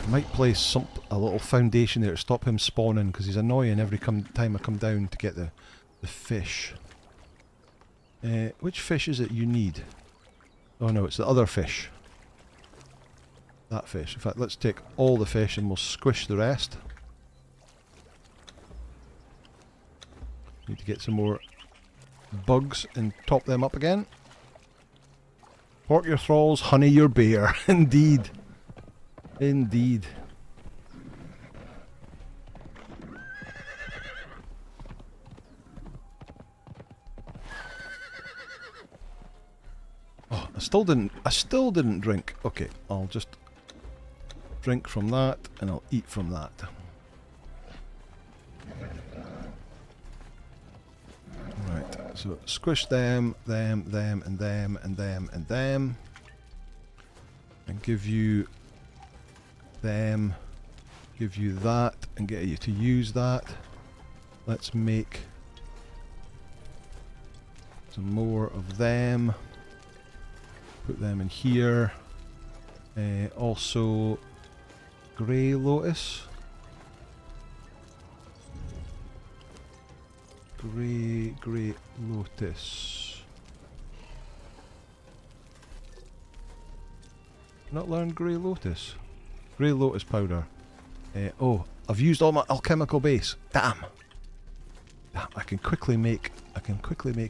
Might place a little foundation there to stop him spawning, because he's annoying every time I come down to get the fish. Which fish is it you need? Oh no, it's the other fish. That fish. In fact, let's take all the fish and we'll squish the rest. Need to get some more bugs and top them up again. Pork your thralls, honey your bear. Indeed. Indeed. Oh, I still didn't drink. Okay, I'll just drink from that and I'll eat from that. Right, so squish them, and them, and give you them, give you that, and get you to use that. Let's make some more of them. Put them in here. Also, grey lotus. Grey lotus. Not learned grey lotus. Grey lotus powder. Oh, I've used all my alchemical base. Damn. Damn. I can quickly make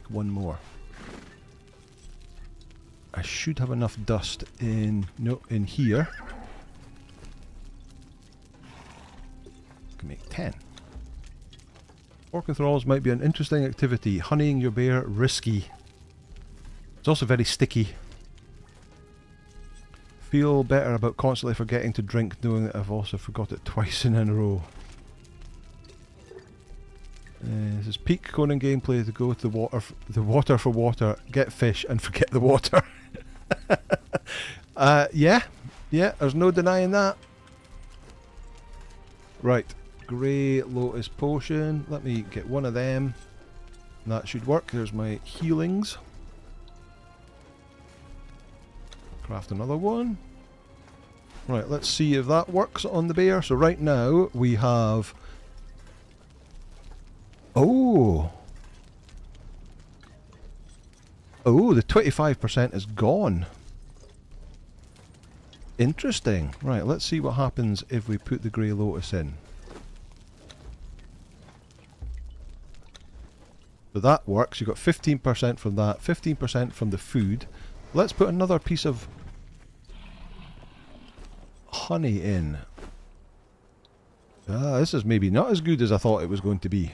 one more. I should have enough dust in here. I can make 10. Pork and thralls might be an interesting activity. Honeying your bear, risky. It's also very sticky. Feel better about constantly forgetting to drink, knowing that I've also forgot it twice in a row. This is peak Conan gameplay to go to the water for water, get fish and forget the water. Yeah, there's no denying that. Right. Grey lotus potion. Let me get one of them. That should work. There's my healings. Craft another one. Right, let's see if that works on the bear. So right now we have... Oh! Oh, the 25% is gone. Interesting. Right, let's see what happens if we put the grey lotus in. So that works. You've got 15% from that, 15% from the food. Let's put another piece of honey in. This is maybe not as good as I thought it was going to be.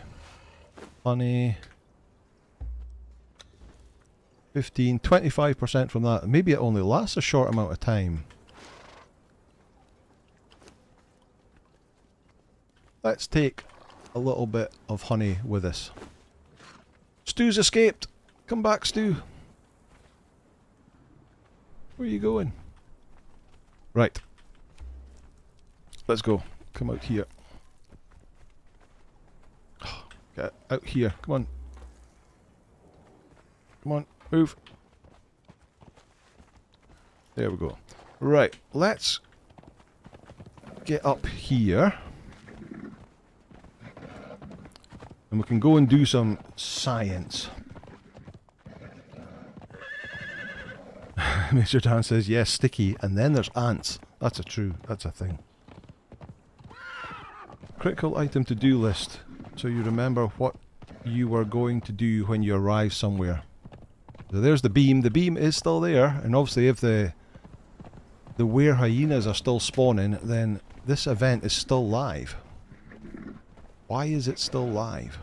Honey. 15, 25% from that. Maybe it only lasts a short amount of time. Let's take a little bit of honey with us. Stu's escaped. Come back, Stu. Where are you going? Right. Let's go. Come out here. Get out here. Come on. Come on. Move. There we go. Right. Let's get up here. And we can go and do some science. Mr. Dan says, yes, sticky. And then there's ants. That's a thing. Critical item to-do list. So you remember what you were going to do when you arrive somewhere. So there's the beam. The beam is still there. And obviously if the were hyenas are still spawning, then this event is still live. Why is it still live?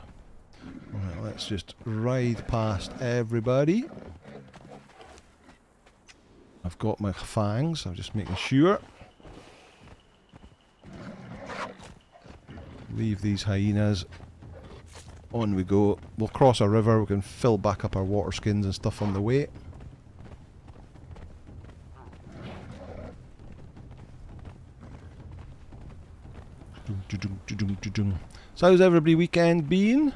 Alright, let's just ride past everybody. I've got my fangs, I'm just making sure. Leave these hyenas. On we go. We'll cross a river, we can fill back up our water skins and stuff on the way. So how's everybody weekend been?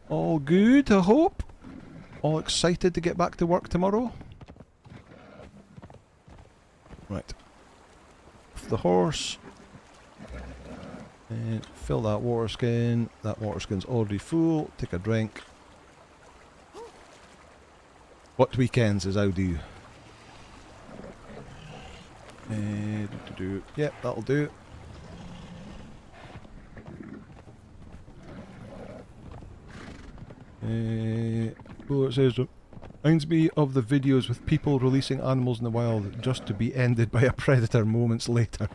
All good, I hope? All excited to get back to work tomorrow? Right. Off the horse. And fill that water skin. That water skin's already full. Take a drink. What weekends is do? Yep, that'll do. Oh, it says, reminds me of the videos with people releasing animals in the wild just to be ended by a predator moments later.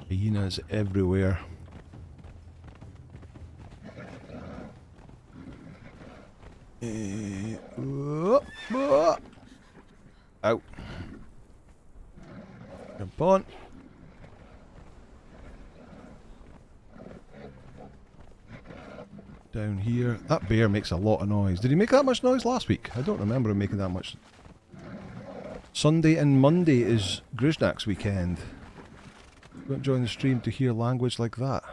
Hyenas everywhere. Out. Jump on. Down here. That bear makes a lot of noise. Did he make that much noise last week? I don't remember him making that much. Sunday and Monday is Grishnak's weekend. Don't join the stream to hear language like that.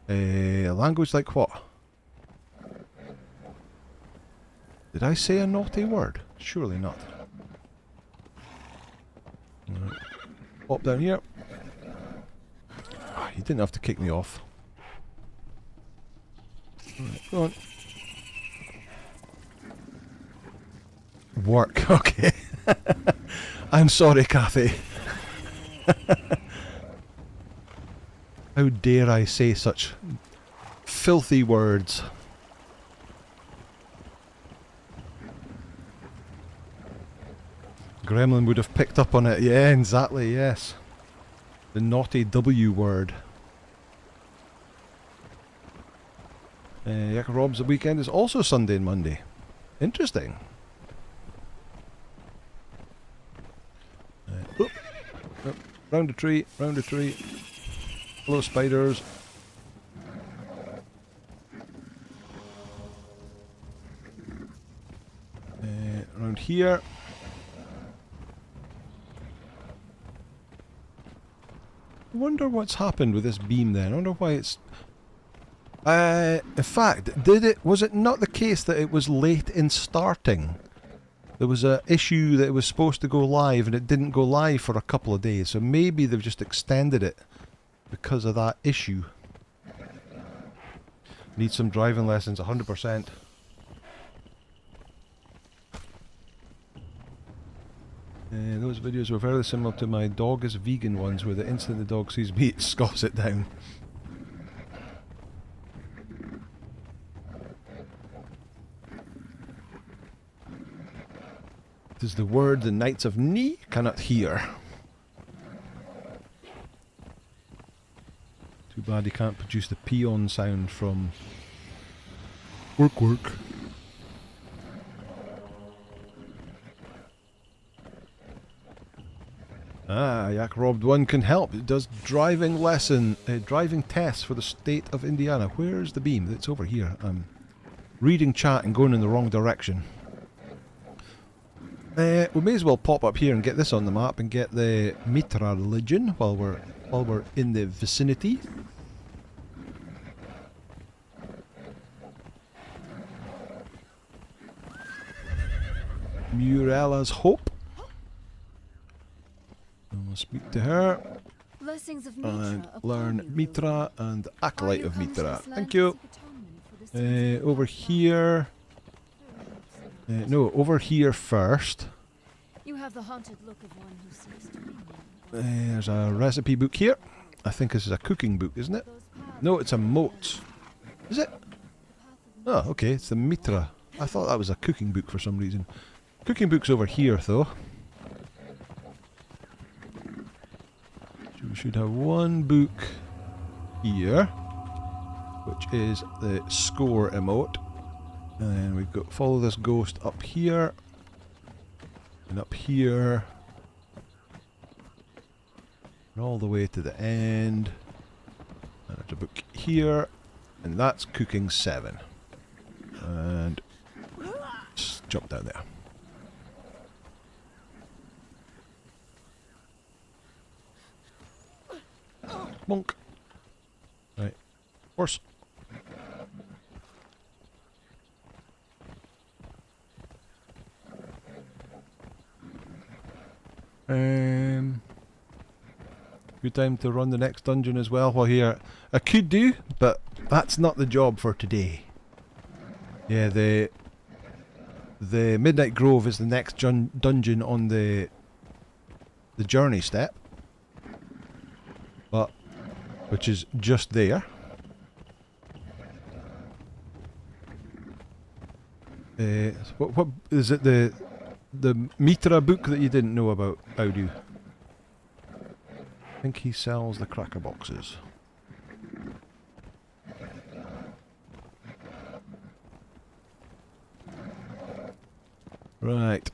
Language like what? Did I say a naughty word? Surely not. Right. Pop down here. You didn't have to kick me off. Right, go on. Work, okay. I'm sorry, Kathy. How dare I say such filthy words? Gremlin would have picked up on it. Yeah, exactly, yes. The naughty W word. Yeah, Rob's weekend is also Sunday and Monday. Interesting. Oop. Oop. Round a tree, round a tree. Hello, spiders. Around here. I wonder what's happened with this beam then. I wonder why it's... in fact, was it not the case that it was late in starting? There was an issue that it was supposed to go live and it didn't go live for a couple of days. So maybe they've just extended it because of that issue. Need some driving lessons, 100%. Those videos were very similar to my dog is vegan ones, where the instant the dog sees meat, it scoffs it down. It is the word the Knights of Ni cannot hear. Too bad he can't produce the peon sound from Work Work. Ah, Yak Robbed 1 can help. It does driving driving tests for the state of Indiana. Where's the beam? It's over here. I'm reading chat and going in the wrong direction. We may as well pop up here and get this on the map and get the Mitra religion while we're in the vicinity. Murella's Hope. And we'll speak to her and learn Mitra and Acolyte of Mitra. Thank you. Over here. No, over here first. You have the haunted look of one who seeks to win. There's a recipe book here. I think this is a cooking book, isn't it? No, it's a moat. Is it? Oh, okay, it's the Mitra. I thought that was a cooking book for some reason. Cooking book's over here, though. So we should have one book here, which is the score emote. And then we've got follow this ghost up here. And up here. And all the way to the end. And there's a book here. And that's cooking 7. And just jump down there. Monk. Right. Horse. Good time to run the next dungeon as well while here. I could do, but that's not the job for today. Yeah, the Midnight Grove is the next dungeon on the journey step. But which is just there. What is it, the Mitra book that you didn't know about, Audu? I think he sells the cracker boxes. Right.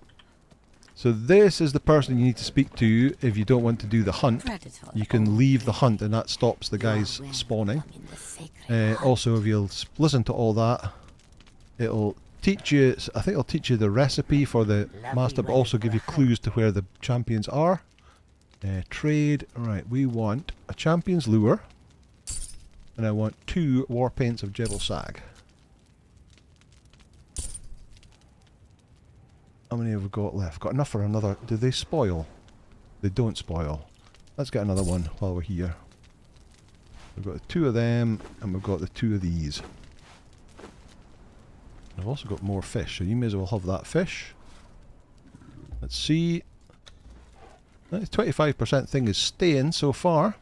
So this is the person you need to speak to if you don't want to do the hunt. You can leave the hunt and that stops the guys spawning. Also, if you'll listen to all that, it'll teach you, I think it'll teach you the recipe for the master, but also give you clues to where the champions are. Trade. Right, we want a champion's lure. And I want 2 war paints of Jebel Sag. How many have we got left? Got enough for another. Do they spoil? They don't spoil. Let's get another one while we're here. We've got 2 of them, and we've got the 2 of these. I've also got more fish, so you may as well have that fish. Let's see. That 25% thing is staying so far.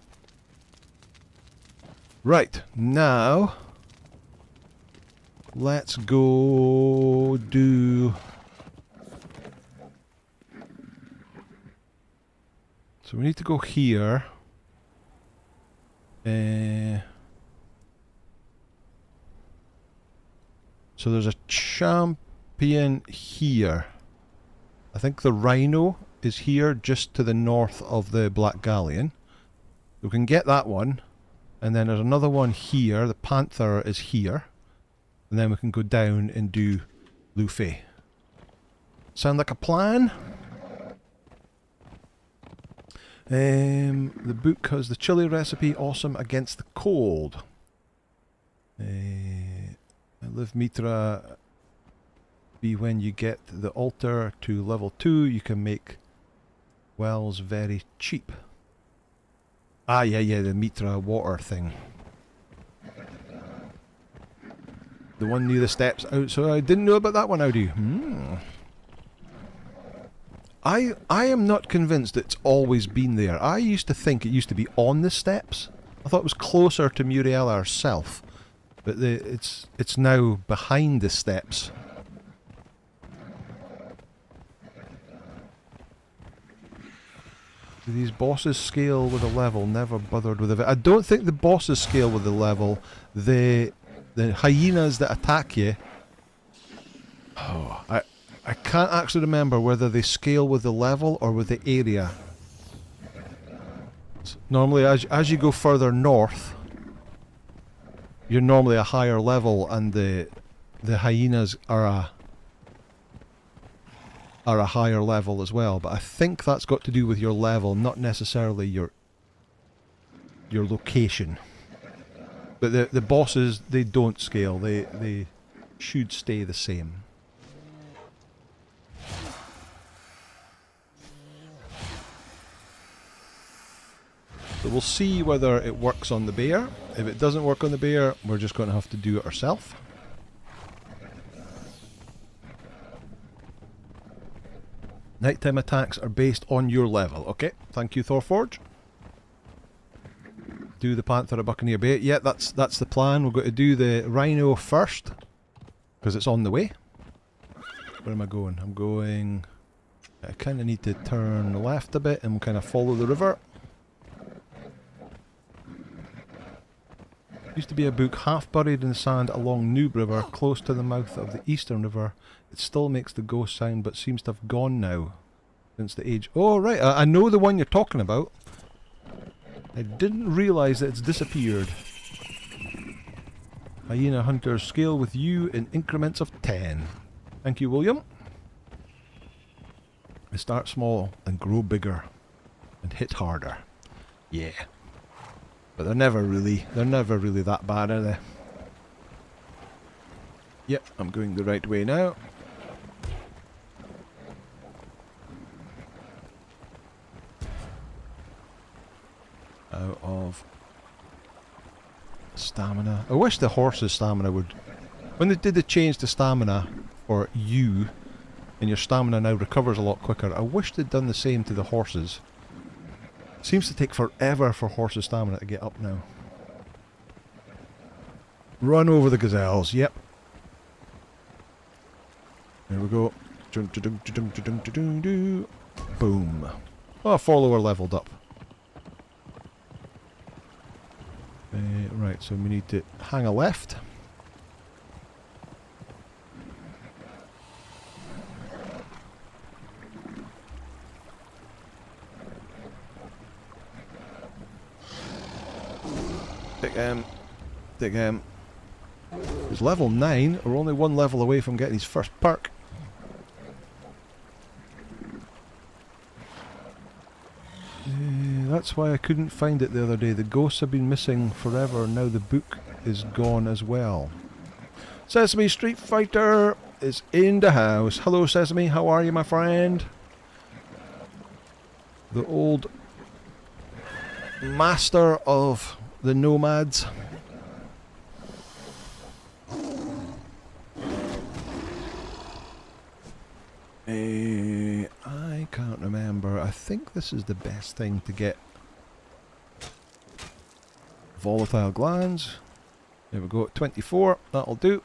Right, now let's go do... So we need to go here. So there's a champion here. I think the Rhino is here just to the north of the Black Galleon. We can get that one. And then there's another one here. The Panther is here. And then we can go down and do Liu Fei. Sound like a plan? The book has the chili recipe, awesome against the cold. Live Mitra be when you get the altar to level 2, you can make wells very cheap. Ah, yeah, the Mitra water thing. The one near the steps out, so I didn't know about that one, Audi. I am not convinced it's always been there. I used to think it used to be on the steps. I thought it was closer to Muriella herself. But it's now behind the steps. Do these bosses scale with a level? Never bothered with it. I don't think the bosses scale with the level. The hyenas that attack you... Oh, I can't actually remember whether they scale with the level or with the area. Normally, as you go further north, you're normally a higher level, and the hyenas are a higher level as well. But I think that's got to do with your level, not necessarily your location. But the bosses, they don't scale. They should stay the same. So we'll see whether it works on the bear. If it doesn't work on the bear, we're just going to have to do it ourselves. Nighttime attacks are based on your level. Okay, thank you, Thorforge. Do the Panther at Buccaneer Bay. Yeah, that's the plan. We're going to do the Rhino first, because it's on the way. Where am I going? I'm going... I kind of need to turn left a bit and kind of follow the river. Used to be a book half buried in the sand along Noob River, close to the mouth of the Eastern River. It still makes the ghost sound, but seems to have gone now since the age... Oh, right, I know the one you're talking about. I didn't realise that it's disappeared. Hyena hunters scale with you in increments of 10. Thank you, William. They start small and grow bigger and hit harder. Yeah. But they're never really that bad, are they? Yep, I'm going the right way now. Out of stamina. I wish the horse's stamina would... When they did the change to stamina for you, and your stamina now recovers a lot quicker, I wish they'd done the same to the horses. Seems to take forever for horses' stamina to get up now. Run over the gazelles, yep. There we go. Boom. Oh, 4 lower leveled up. Right, so we need to hang a left. Take him. He's level 9. We're only 1 level away from getting his first perk. That's why I couldn't find it the other day. The ghosts have been missing forever. Now the book is gone as well. Sesame Street Fighter is in the house. Hello, Sesame. How are you, my friend? The old master of the nomads. I can't remember. I think this is the best thing to get. Volatile glands. There we go, 24. That'll do.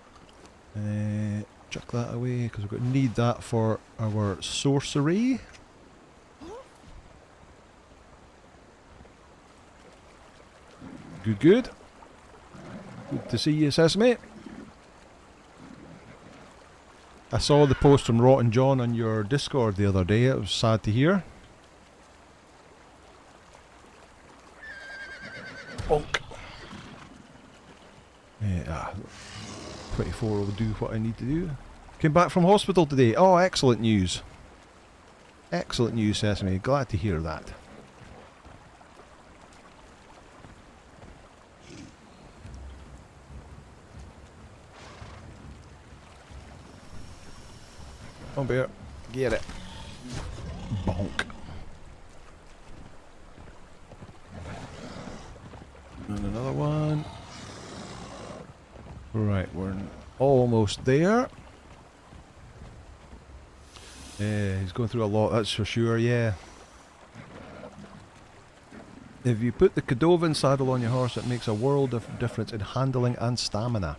Chuck that away because we're going to need that for our sorcery. Good, good. Good to see you, Sesame. I saw the post from Rotten John on your Discord the other day. It was sad to hear. Bonk. Yeah, 24 will do what I need to do. Came back from hospital today. Oh, excellent news. Excellent news, Sesame. Glad to hear that. Come on, bear. Get it. Bonk. And another one. Right, we're almost there. Yeah, he's going through a lot, that's for sure, yeah. If you put the Cadovan saddle on your horse, it makes a world of difference in handling and stamina.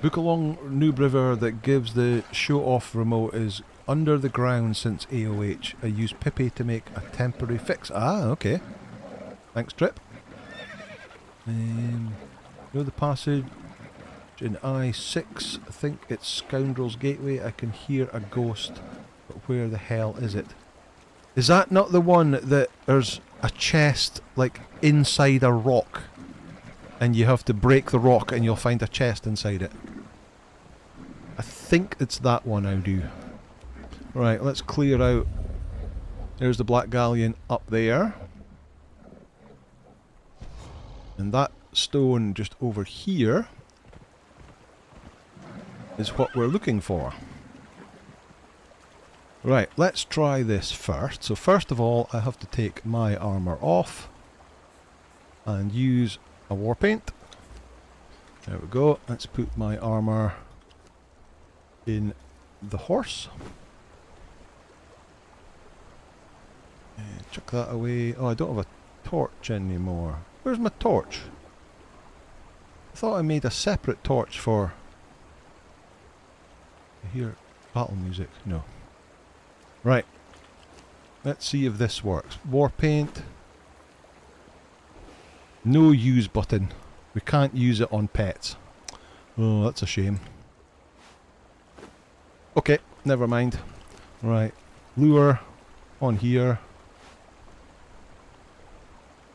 Book along Noob River that gives the show-off remote is under the ground since AOH. I used Pippi to make a temporary fix. Ah, okay. Thanks, Trip. Know the passage in I-6. I think it's Scoundrel's Gateway. I can hear a ghost, but where the hell is it? Is that not the one that there's a chest, like, inside a rock? And you have to break the rock and you'll find a chest inside it. I think it's that one I do. Right, let's clear out. There's the Black Galleon up there. And that stone just over here is what we're looking for. Right, let's try this first. So first of all, I have to take my armour off and use a war paint. There we go. Let's put my armour in the horse. And chuck that away. Oh, I don't have a torch anymore. Where's my torch? I thought I made a separate torch for... I hear battle music. No. Right. Let's see if this works. War paint. No use button. We can't use it on pets. Oh, that's a shame. Okay, never mind. Right. Lure on here.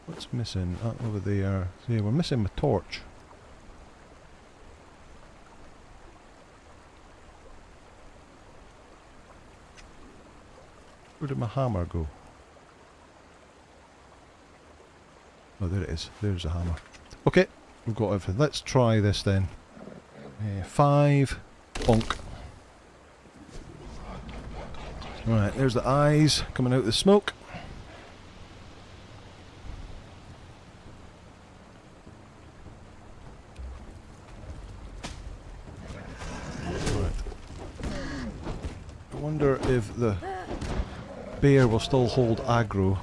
What's missing? Over there. So yeah, we're missing my torch. Where did my hammer go? Oh, there it is. There's the hammer. Okay, we've got everything. Let's try this then. 5. Bonk. Right, there's the eyes coming out of the smoke. Right. I wonder if the bear will still hold aggro.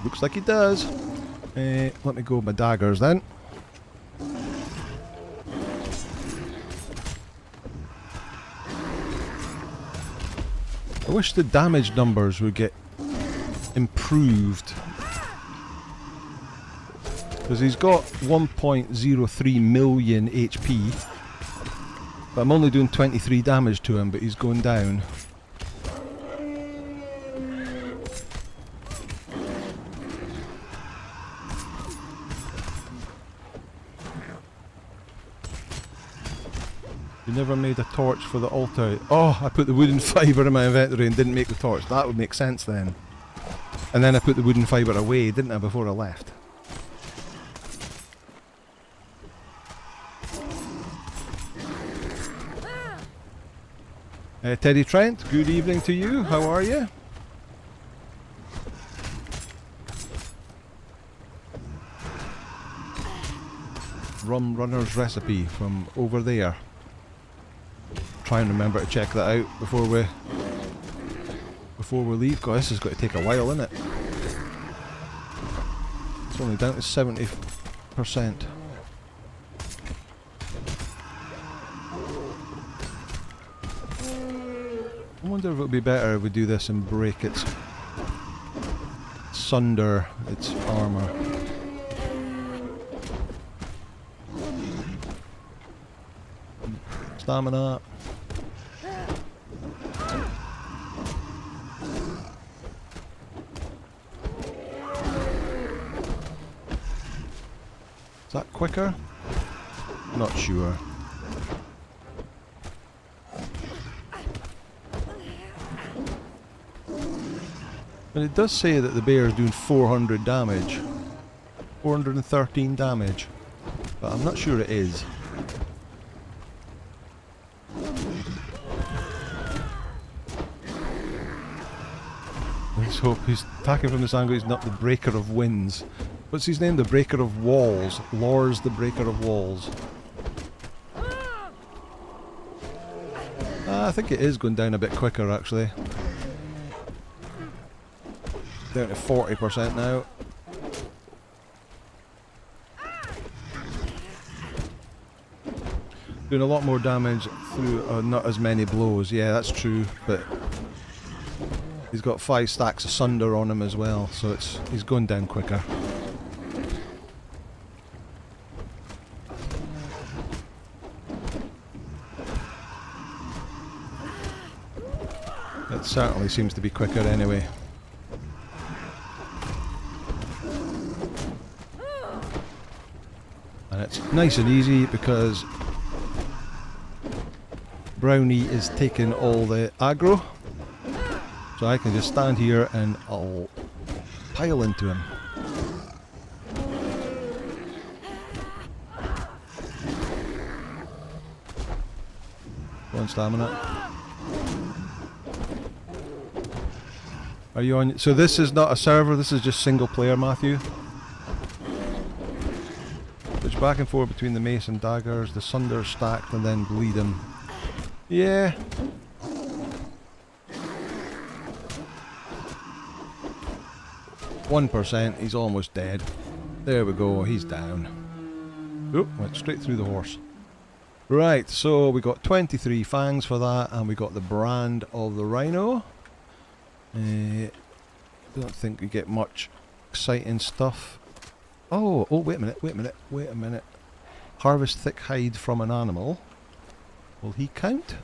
Looks like he does. Let me go with my daggers then. I wish the damage numbers would get improved. Because he's got 1.03 million HP. But I'm only doing 23 damage to him, but he's going down. You never made a torch for the altar. Oh, I put the wooden fibre in my inventory and didn't make the torch. That would make sense then. And then I put the wooden fibre away, didn't I, before I left? Teddy Trent, good evening to you. How are you? Rum Runner's recipe from over there. Try and remember to check that out before we leave. God, this is going to take a while, isn't it? It's only down to 70%. I wonder if it would be better if we do this and break its sunder its armour. Stamina. Is that quicker? Not sure. But it does say that the bear is doing 400 damage. 413 damage. But I'm not sure it is. Let's hope he's attacking from this angle. He's not the breaker of winds. What's his name? The breaker of walls. Lors the breaker of walls. I think it is going down a bit quicker actually. Down to 40% now. Doing a lot more damage through not as many blows. Yeah, that's true, but he's got 5 stacks of sunder on him as well, so he's going down quicker. It certainly seems to be quicker anyway. And it's nice and easy because Brownie is taking all the aggro. So I can just stand here and I'll pile into him. One stamina. Are you on? So this is not a server, this is just single player, Matthew. Switch back and forth between the mace and daggers, the sunder stacked and then bleed him. Yeah. %, he's almost dead. There we go, he's down. Oop, went straight through the horse. Right, so we got 23 fangs for that, and we got the brand of the rhino. Don't think we get much exciting stuff. Oh, wait a minute. Harvest thick hide from an animal. Will he count?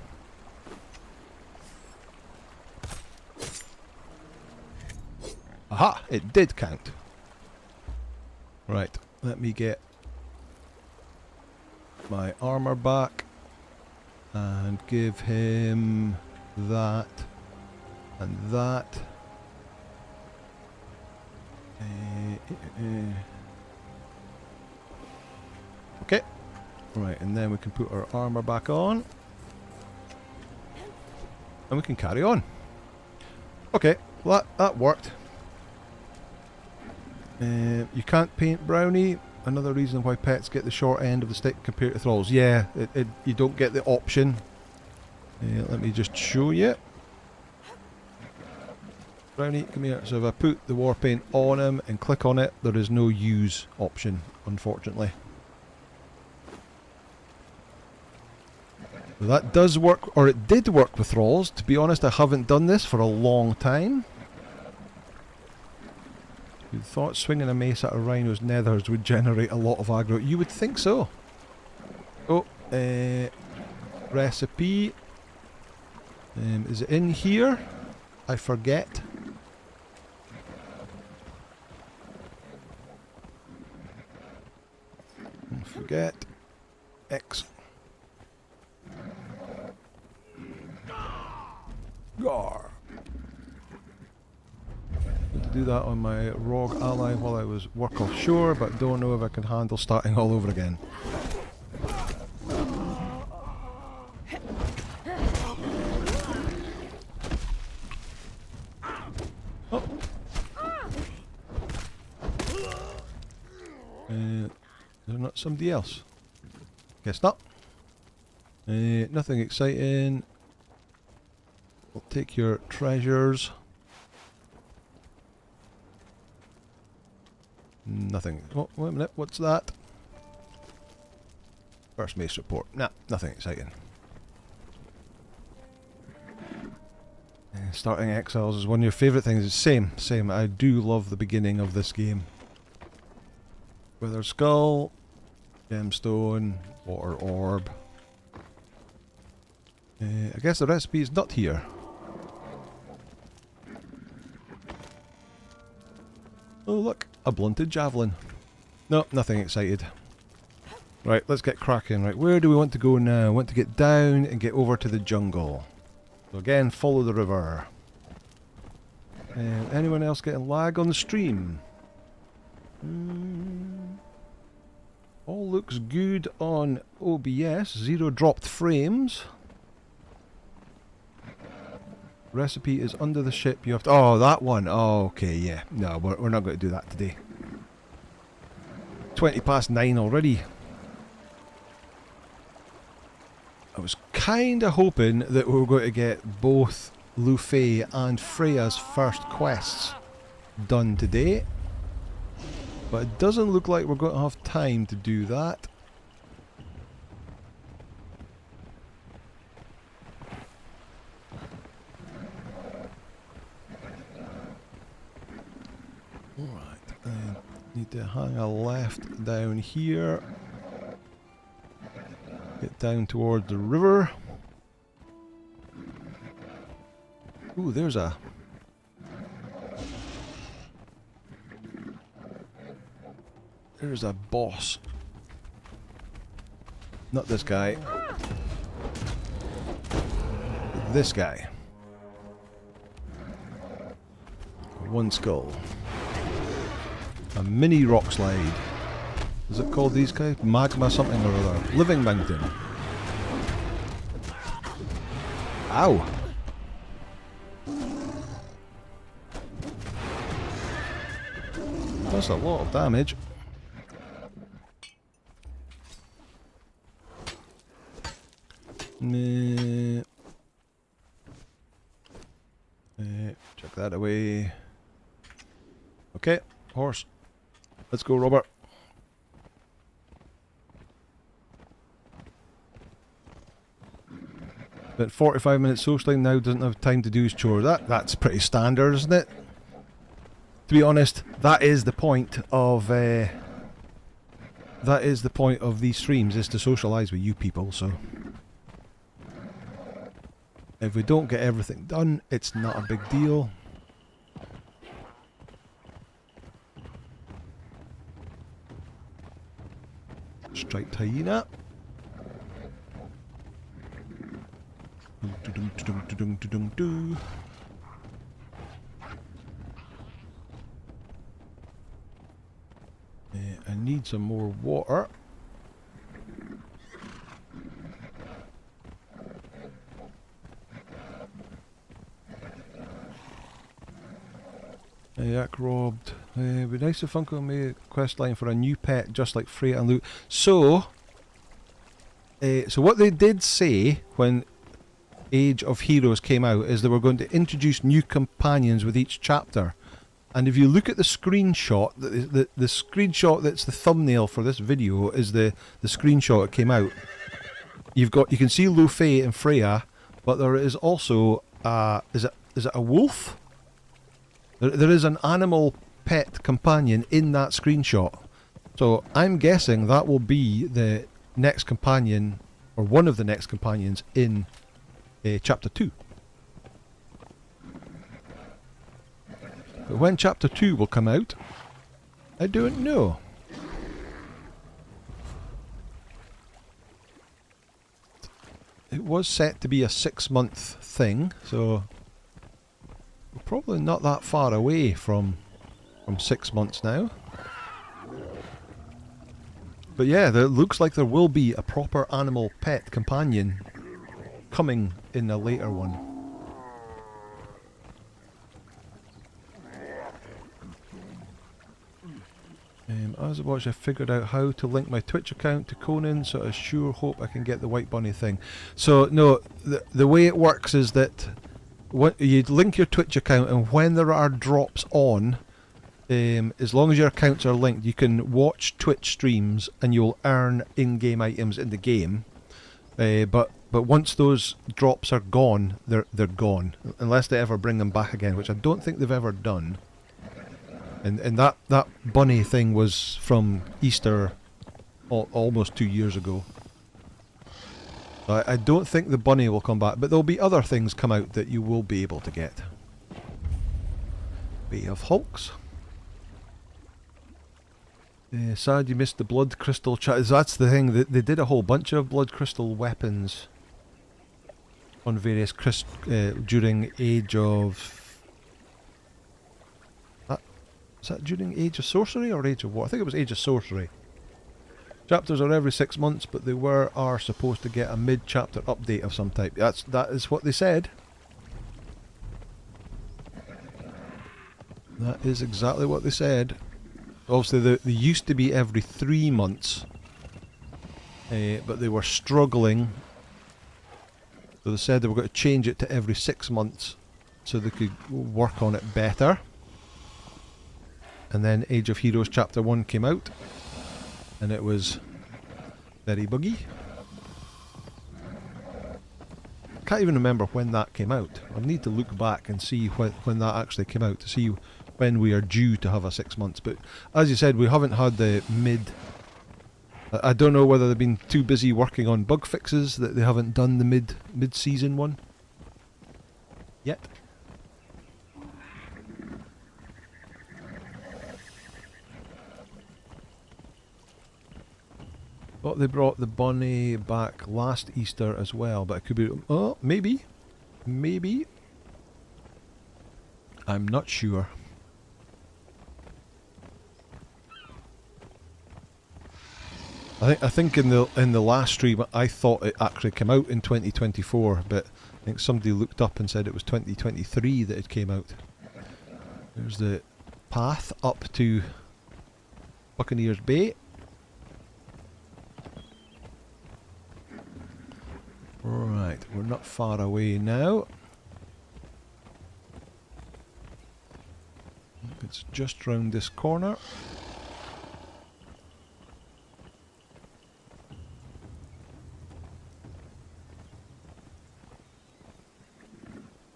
Aha! It did count. Right, let me get my armor back and give him that and that. Okay. Right, and then we can put our armor back on. And we can carry on. Okay, well that worked. You can't paint Brownie. Another reason why pets get the short end of the stick compared to thralls. Yeah, you don't get the option. Let me just show you. Brownie, come here. So if I put the war paint on him and click on it, there is no use option, unfortunately. Well, that does work, or it did work with thralls. To be honest, I haven't done this for a long time. You'd thought swinging a mace at a rhino's nethers would generate a lot of aggro. You would think so. Oh, recipe. Is it in here? I forget. Forget. X. Gar. To do that on my rogue ally while I was work offshore, but don't know if I can handle starting all over again. Oh. Is there not somebody else? Guess not. Nothing exciting. We'll take your treasures. Nothing. Oh, wait a minute. What's that? First mace report. Nah, nothing exciting. Starting Exiles is one of your favourite things. Same. I do love the beginning of this game. Wither skull, gemstone, water orb. I guess the recipe is not here. Oh look, a blunted javelin. No, nothing excited. Right, let's get cracking. Right, where do we want to go now? I want to get down and get over to the jungle. So again, follow the river. Anyone else getting lag on the stream? All looks good on OBS. 0 dropped frames. Recipe is under the ship. You have to. Oh, that one. Oh, okay, yeah. No, we're not going to do that today. 9:20 already. I was kind of hoping that we were going to get both Liu Fei and Freya's first quests done today. But it doesn't look like we're going to have time to do that. Alright, I need to hang a left down here. Get down towards the river. Ooh, there's a... There's a boss. Not this guy. This guy. One skull. A mini rock slide. Is it called these guys? Magma something or other. Living mountain. Ow! That's a lot of damage. Check that away. Okay, horse. Let's go, Robert. But 45 minutes socialing, now doesn't have time to do his chores. That's pretty standard, isn't it? To be honest, that is the point of these streams, is to socialise with you people. So if we don't get everything done, it's not a big deal. Striped hyena. I need some more water. Yak robbed. It'd be nice if Funko made a quest line for a new pet just like Freya and Luke. So what they did say when Age of Heroes came out is they were going to introduce new companions with each chapter. And if you look at the screenshot, the screenshot that's the thumbnail for this video is the screenshot that came out. You can see Liu Fei and Freya, but there is also is it a wolf? There is an animal pet companion in that screenshot. So I'm guessing that will be the next companion, or one of the next companions in Chapter 2. But when Chapter 2 will come out, I don't know. It was set to be a 6-month thing, so we're probably not that far away from 6 months now. But yeah, it looks like there will be a proper animal pet companion coming in a later one. As I watch, I figured out how to link my Twitch account to Conan, so I sure hope I can get the White Bunny thing. So no, the way it works is that you link your Twitch account, and when there are drops on, as long as your accounts are linked, you can watch Twitch streams and you'll earn in-game items in the game. But once those drops are gone, they're gone, unless they ever bring them back again, which I don't think they've ever done. And that bunny thing was from Easter almost 2 years ago. I don't think the bunny will come back, but there'll be other things come out that you will be able to get. Bay of Hulks. Sad you missed the blood crystal chat. That's the thing, they did a whole bunch of blood crystal weapons on various during Age of... Is that during Age of Sorcery or Age of what? I think it was Age of Sorcery. Chapters are every 6 months, but they are supposed to get a mid-chapter update of some type. That is what they said. That is exactly what they said. Obviously, they used to be every 3 months, but they were struggling. So they said they were going to change it to every 6 months so they could work on it better. And then Age of Heroes Chapter 1 came out, and it was very buggy. Can't even remember when that came out. I'll need to look back and see when that actually came out to see when we are due to have a 6 months. But as you said, we haven't had the mid... I don't know whether they've been too busy working on bug fixes that they haven't done the mid-season one yet. Thought they brought the bunny back last Easter as well, but it could be... Oh, maybe. Maybe. I'm not sure. I think in the last stream I thought it actually came out in 2024, but I think somebody looked up and said it was 2023 that it came out. There's the path up to Buccaneers Bay. Right, we're not far away now. It's just round this corner.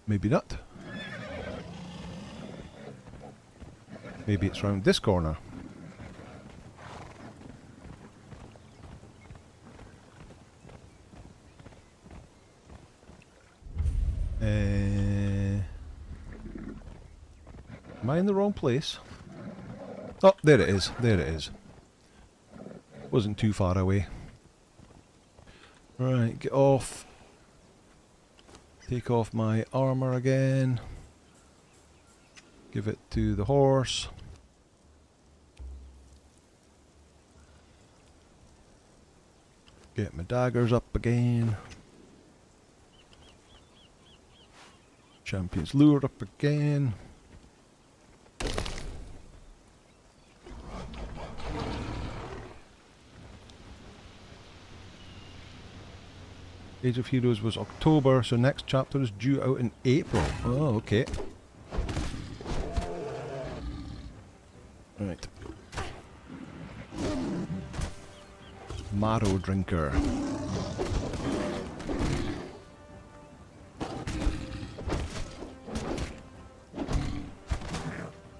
Maybe not. Maybe it's round this corner. Am I in the wrong place? Oh, there it is. There it is. Wasn't too far away. Right, get off. Take off my armour again. Give it to the horse. Get my daggers up again. Champion's lure up again. Age of Heroes was October, so next chapter is due out in April. Oh, okay. Right. Marrow Drinker.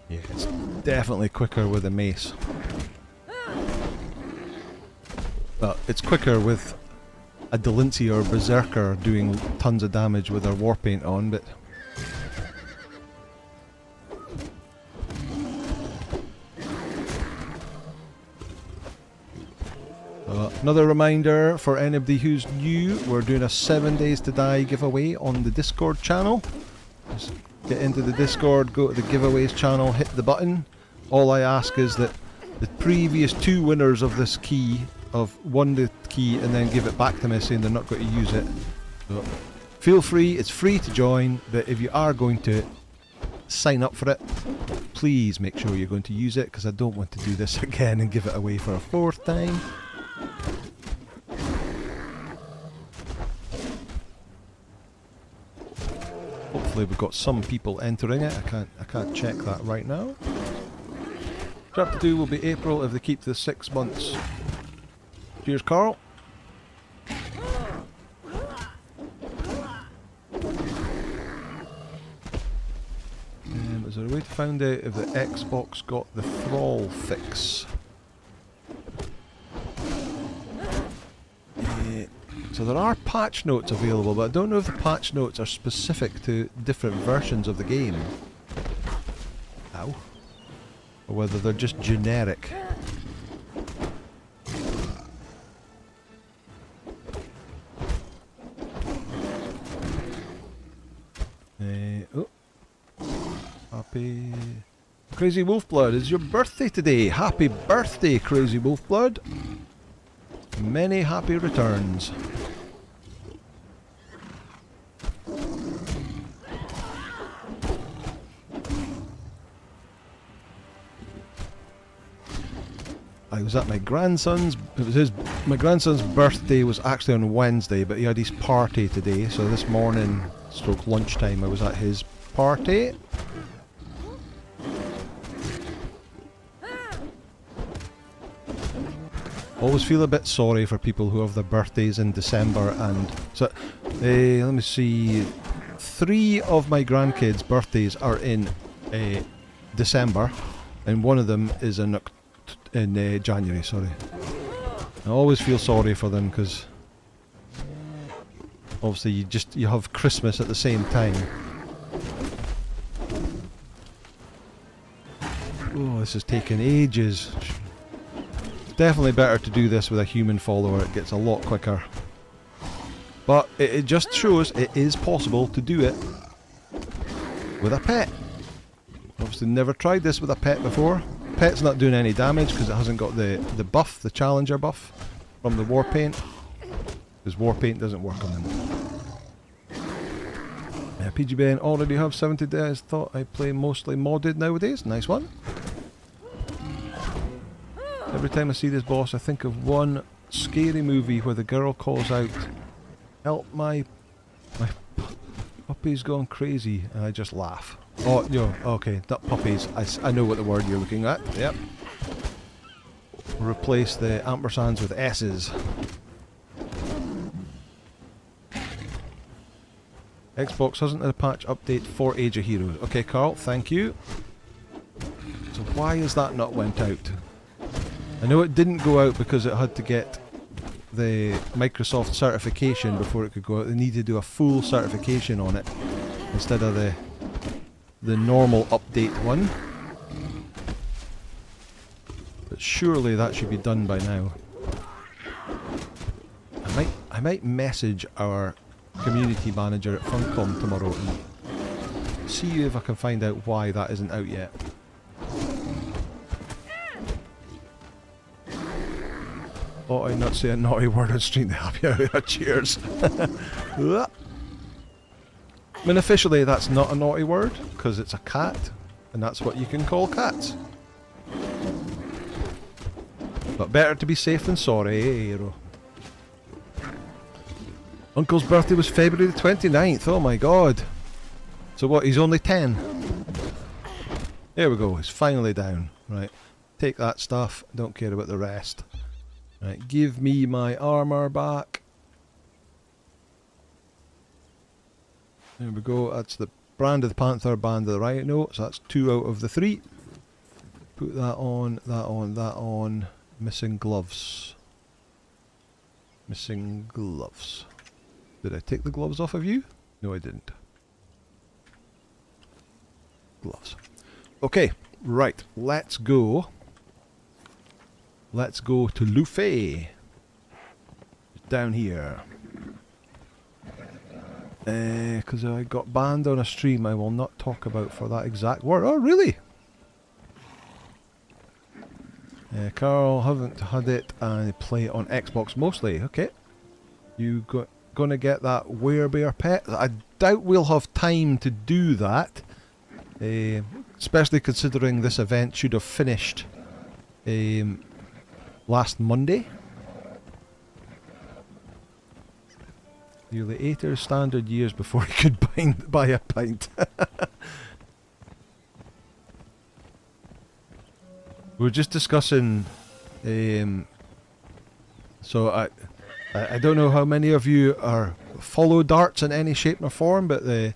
Yeah, it's definitely quicker with a mace. Well, it's quicker with a Delancey or Berserker doing tons of damage with their warpaint on, but... another reminder for anybody who's new, we're doing a 7 Days to Die giveaway on the Discord channel. Just get into the Discord, go to the giveaways channel, hit the button. All I ask is that the previous 2 winners of this key won the key and then give it back to me saying they're not going to use it. So feel free, it's free to join, but if you are going to sign up for it, please make sure you're going to use it, because I don't want to do this again and give it away for a 4th time. Hopefully we've got some people entering it. I can't check that right now. Chapter 2 will be April if they keep the 6 months. Cheers, Carl. Is there a way to find out if the Xbox got the thrall fix? So there are patch notes available, but I don't know if the patch notes are specific to different versions of the game. Ow. Or whether they're just generic. Oh. Happy... Crazy Wolfblood, it's your birthday today. Happy birthday, Crazy Wolfblood. Many happy returns. I was at my grandson's. My grandson's birthday was actually on Wednesday, but he had his party today. So this morning, stroke lunchtime, I was at his party. Always feel a bit sorry for people who have their birthdays in December, and so let me see. 3 of my grandkids' birthdays are in December, and one of them is in January. Sorry, I always feel sorry for them because obviously you have Christmas at the same time. Oh, this is taking ages. definitely better to do this with a human follower. It gets a lot quicker. But it just shows it is possible to do it with a pet. Obviously never tried this with a pet before. Pet's not doing any damage because it hasn't got the buff, the challenger buff from the war paint. Because war paint doesn't work on them. PGBN already have 70 days. Thought I play mostly modded nowadays. Nice one. Every time I see this boss I think of one scary movie where the girl calls out, "Help, my puppy's gone crazy," and I just laugh. Oh, no, okay, not puppies. I know what the word you're looking at. Yep. Replace the ampersands with S's. Xbox hasn't had a patch update for Age of Heroes. Okay, Carl, thank you. So why is that not went out? I know it didn't go out because it had to get the Microsoft certification before it could go out. They need to do a full certification on it instead of the normal update one. But surely that should be done by now. I might message our community manager at Funcom tomorrow and see if I can find out why that isn't out yet. Oh, I not say a naughty word on stream to help you out. Cheers. I mean, officially that's not a naughty word because it's a cat and that's what you can call cats. But better to be safe than sorry, eh, Hero? Uncle's birthday was February the 29th, oh my god. So what, he's only 10? There we go, he's finally down. Right, take that stuff, don't care about the rest. Right, give me my armour back. There we go, that's the brand of the Panther, band of the Rhino, so that's 2 out of the 3. Put that on, that on, that on. Missing gloves. Missing gloves. Did I take the gloves off of you? No, I didn't. Gloves. Okay, right, let's go. Let's go to Liu Fei. Down here. Because I got banned on a stream I will not talk about for that exact word. Oh, really? Carl, haven't had it and play it on Xbox mostly. Okay. You gonna get that werebear pet? I doubt we'll have time to do that. Especially considering this event should have finished last Monday. Nearly 8 standard years before he could buy a pint. We were just discussing, so I don't know how many of you follow darts in any shape or form, but the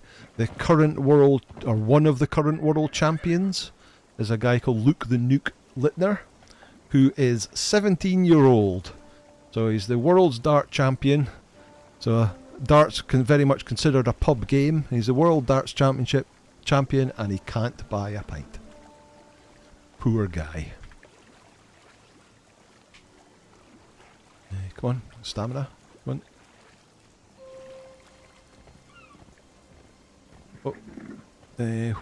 current world, or one of the current world champions, is a guy called Luke the Nuke Littner, who is 17-year-old. So he's the world's dart champion. So darts can very much considered a pub game. He's the world darts championship champion, and he can't buy a pint. Poor guy. Come on, stamina. Come on. Oh.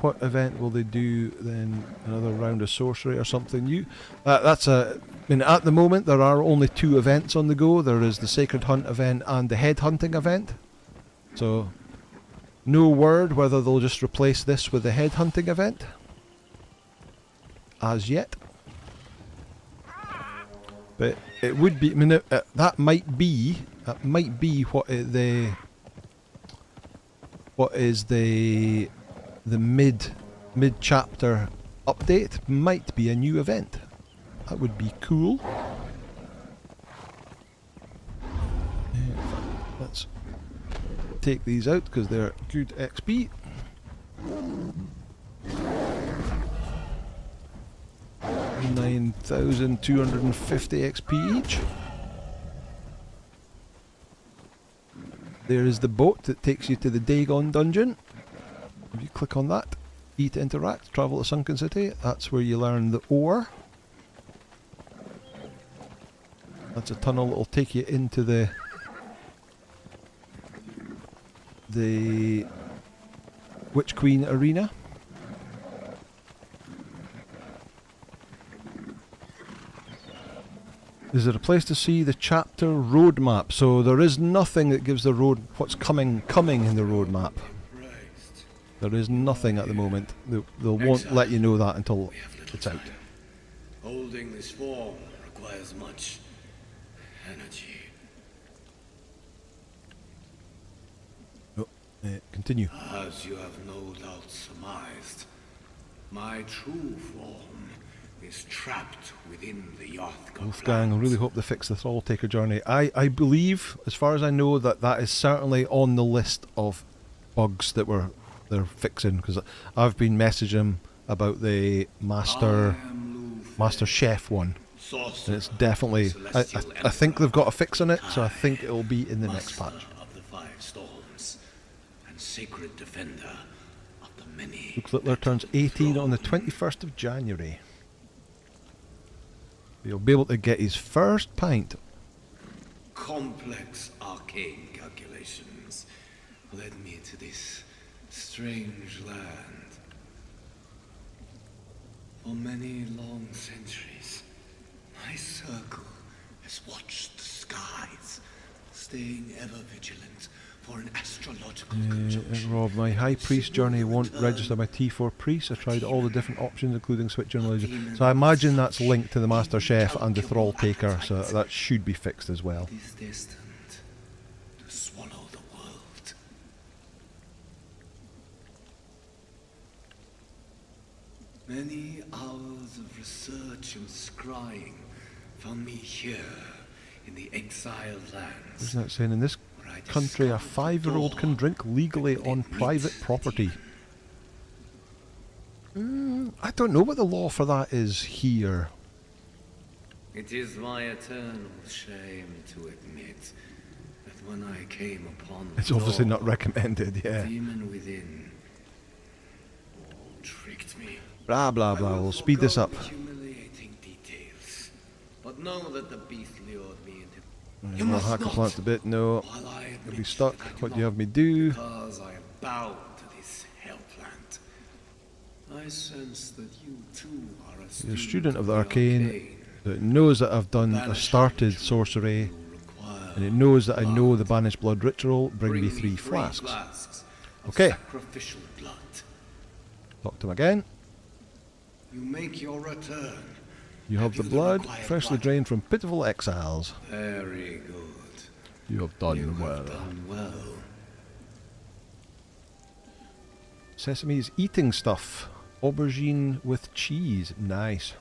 What event will they do then? Another round of sorcery or something new? That's a. I mean, at the moment there are only 2 events on the go. There is the Sacred Hunt event and the Head Hunting event. So, no word whether they'll just replace this with the Head Hunting event. As yet. But it would be, I mean, that might be what is the mid chapter update. Might be a new event. That would be cool. Let's take these out because they're good XP. 9,250 XP each. There is the boat that takes you to the Dagon dungeon. If you click on that, E to interact, travel to Sunken City, that's where you learn the ore. That's a tunnel that'll take you into the Witch Queen arena. Is there a place to see the chapter roadmap? So there is nothing that gives the road what's coming in the roadmap. There is nothing at the moment. They won't let you know that until it's out. Holding this form requires much energy. Oh, continue. As you have no doubt surmised, my true form is trapped within the Yoth Wolfgang, I really hope they fix the Thrall Taker journey. I believe, as far as I know, that is certainly on the list of bugs that they're fixing, because I've been messaging them about the Master Chef one, and it's definitely I think they've got a fix on it, so I think it'll be in the next patch. Of the five storms and sacred defender of the many. Luke Littler turns 18 on the 21st of January. He'll be able to get his first pint. Complex arcane calculations led me to this strange land. For many long centuries, my circle has watched the skies, staying ever vigilant for an astrological conjunction. Rob, my High Priest journey won't register my T4 Priest. I tried all the different options, including switching religion. So I imagine that's linked to the Master Chef and the Thrall Taker, so that should be fixed as well. Is destined to swallow the world. Many hours of research and scrying found me here in the exiled lands. Isn't that saying in this country a 5-year-old can drink legally on private property? I don't know what the law for that is here. It is my eternal shame to admit that when I came upon the It's obviously door, not recommended, the yeah. demon within tricked me. Blah blah blah, we'll speed this up. Humiliating details, but know that the beast lured me into. You must hack a plant a bit, no. While I You'll be stuck. What do you have me do? Because I have bowed to this hell plant. I sense that you too are You're a student of the arcane that knows that I've started sorcery, and it knows that I know the banished blood ritual. Bring me 3 flasks. Okay. Sacrificial blood. Talk to him again. You make your return. You have the blood, freshly drained from pitiful exiles. Very good. You have done You well. have done well. Sesame is eating stuff. Aubergine with cheese. Nice.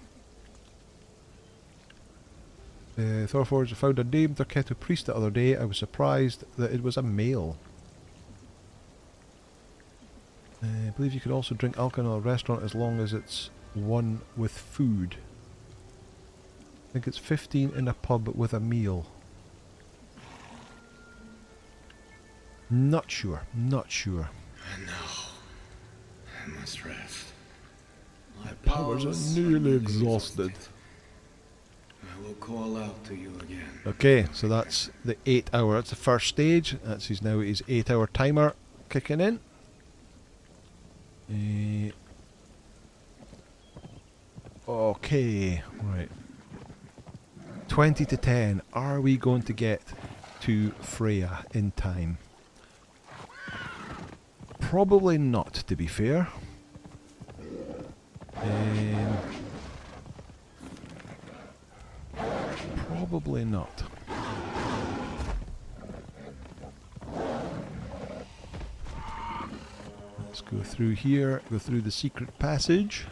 Thorforge found a named Darketo priest the other day. I was surprised that it was a male. I believe you could also drink alcohol in a restaurant as long as it's one with food. I think it's 15 in a pub with a meal. Not sure. Not sure. And now, I must rest. My Powers are nearly exhausted. I will call out to you again. Okay, so that's the 8 hour. That's the first stage. That's his 8 hour timer kicking in. Okay, right. 20 to 10. Are we going to get to Freya in time? Probably not, to be fair. Probably not. Let's go through here, go through the secret passage.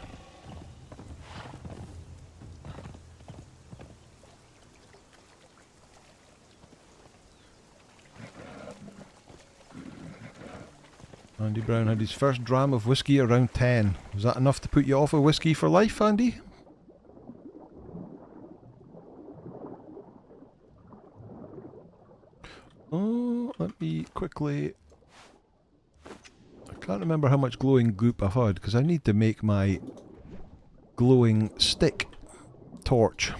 Andy Brown had his first dram of whiskey around 10. Was that enough to put you off of whiskey for life, Andy? Oh, let me quickly... I can't remember how much glowing goop I've had, because I need to make my glowing stick torch.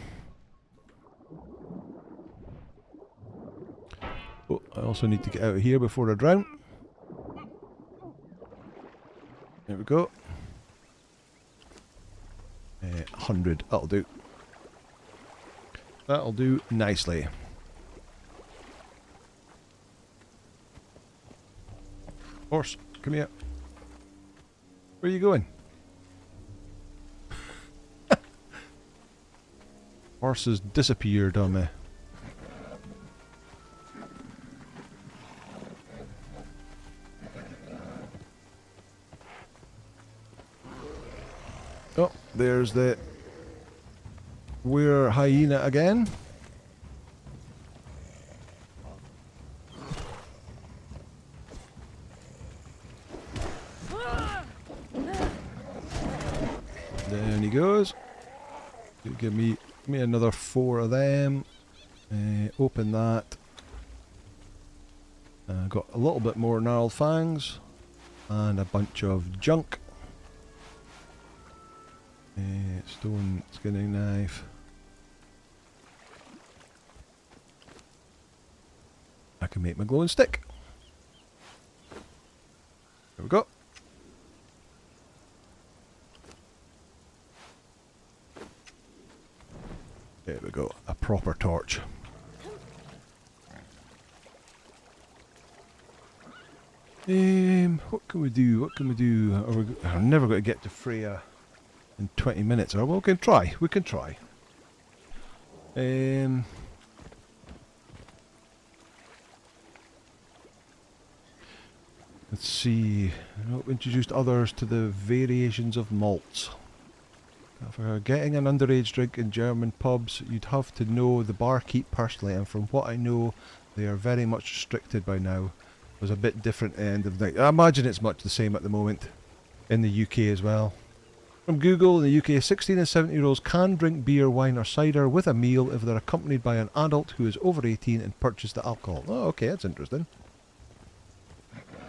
Oh, I also need to get out of here before I drown. There we go. 100, that'll do. That'll do nicely. Horse, come here. Where are you going? Horse has disappeared on me. Oh, there's the were hyena again. Down he goes. Give me another 4 of them. Open that. Got a little bit more gnarled fangs and a bunch of junk. Stone skinning knife. I can make my glowing stick. There we go. There we go, a proper torch. What can we do? What can we do? Are never going to get to Freya in 20 minutes, or we can try. We can try. Let's see. Introduced others to the variations of malts. For getting an underage drink in German pubs, you'd have to know the barkeep personally, and from what I know, they are very much restricted by now. It was a bit different end of the night. I imagine it's much the same at the moment in the UK as well. From Google, in the UK, 16 and 17-year-olds can drink beer, wine or cider with a meal if they're accompanied by an adult who is over 18 and purchased the alcohol. Oh, okay, that's interesting.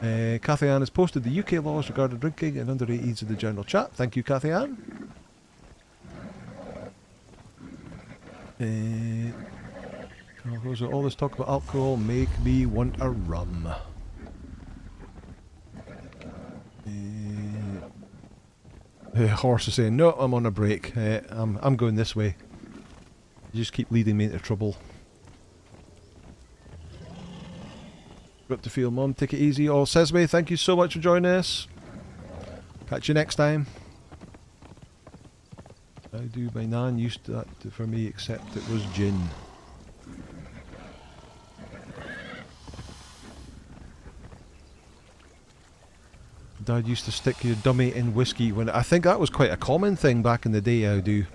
Cathy Ann has posted the UK laws regarding drinking and under 18s in the general chat. Thank you, Cathy Ann. All this talk about alcohol make me want a rum. The horse is saying, no, I'm on a break. I'm going this way. You just keep leading me into trouble. Got to feel, Mum. Take it easy. Oh, Sesame, thank you so much for joining us. Catch you next time. I do. My nan used that for me, except it was gin. Dad used to stick your dummy in whiskey when I think that was quite a common thing back in the day. I do,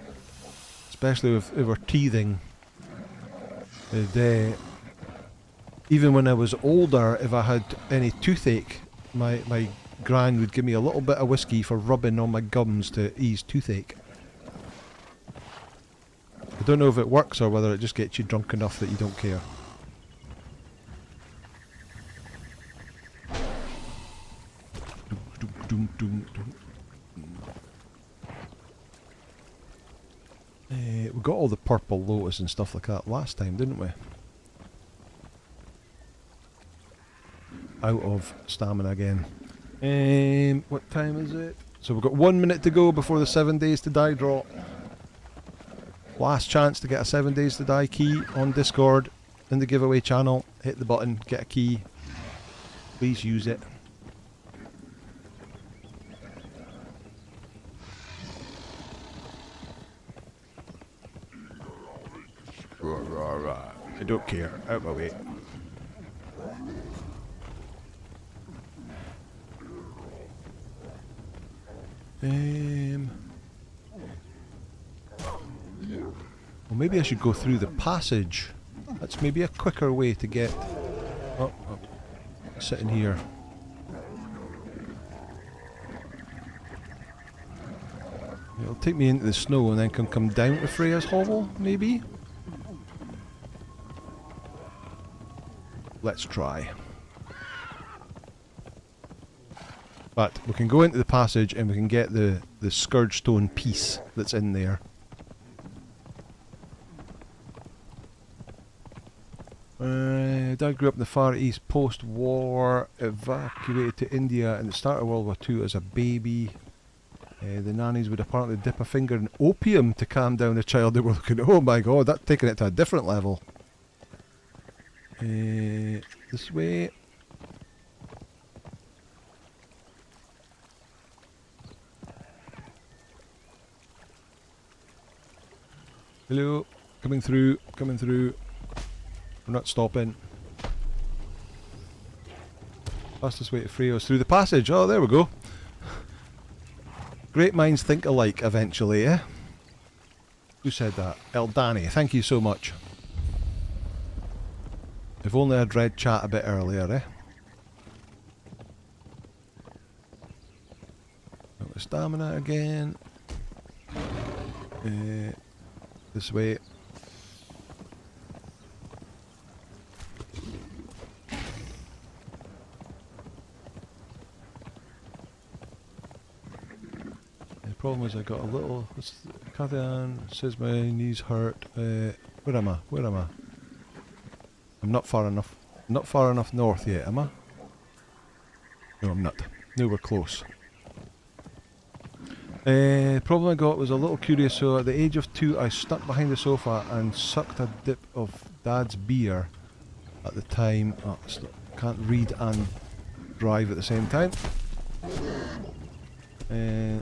especially if we were teething. Even when I was older, if I had any toothache, my gran would give me a little bit of whiskey for rubbing on my gums to ease toothache. I don't know if it works or whether it just gets you drunk enough that you don't care. We got all the purple lotus and stuff like that last time, didn't we? Out of stamina again. What time is it? So we've got 1 minute to go before the 7 days to die drop. Last chance to get a 7 days to die key on Discord in the giveaway channel. Hit the button, get a key. Please use it. I don't care. Out of my way. Well, maybe I should go through the passage. That's maybe a quicker way to get... Oh, sitting here. It'll take me into the snow and then can come down to Freya's hovel, maybe? Let's try. But we can go into the passage and we can get the Scourge Stone piece that's in there. Dad grew up in the Far East post-war, evacuated to India at the start of World War II as a baby. The nannies would apparently dip a finger in opium to calm down the child they were looking at. Oh my god, that's taking it to a different level. This way. Hello, coming through, coming through. We're not stopping. Fastest way to free us through the passage. Oh, there we go. Great minds think alike eventually, eh? Who said that? Eldani, thank you so much. If only I'd read chat a bit earlier, eh? Got the stamina again. This way. The problem is I got a little... Kathan says my knees hurt. Where am I? Where am I? I'm not far enough. Not far enough north yet, am I? No, I'm not. No, we're close. The problem I got was a little curious, so at the age of 2 I stuck behind the sofa and sucked a dip of Dad's beer at the time. Oh, can't read and drive at the same time.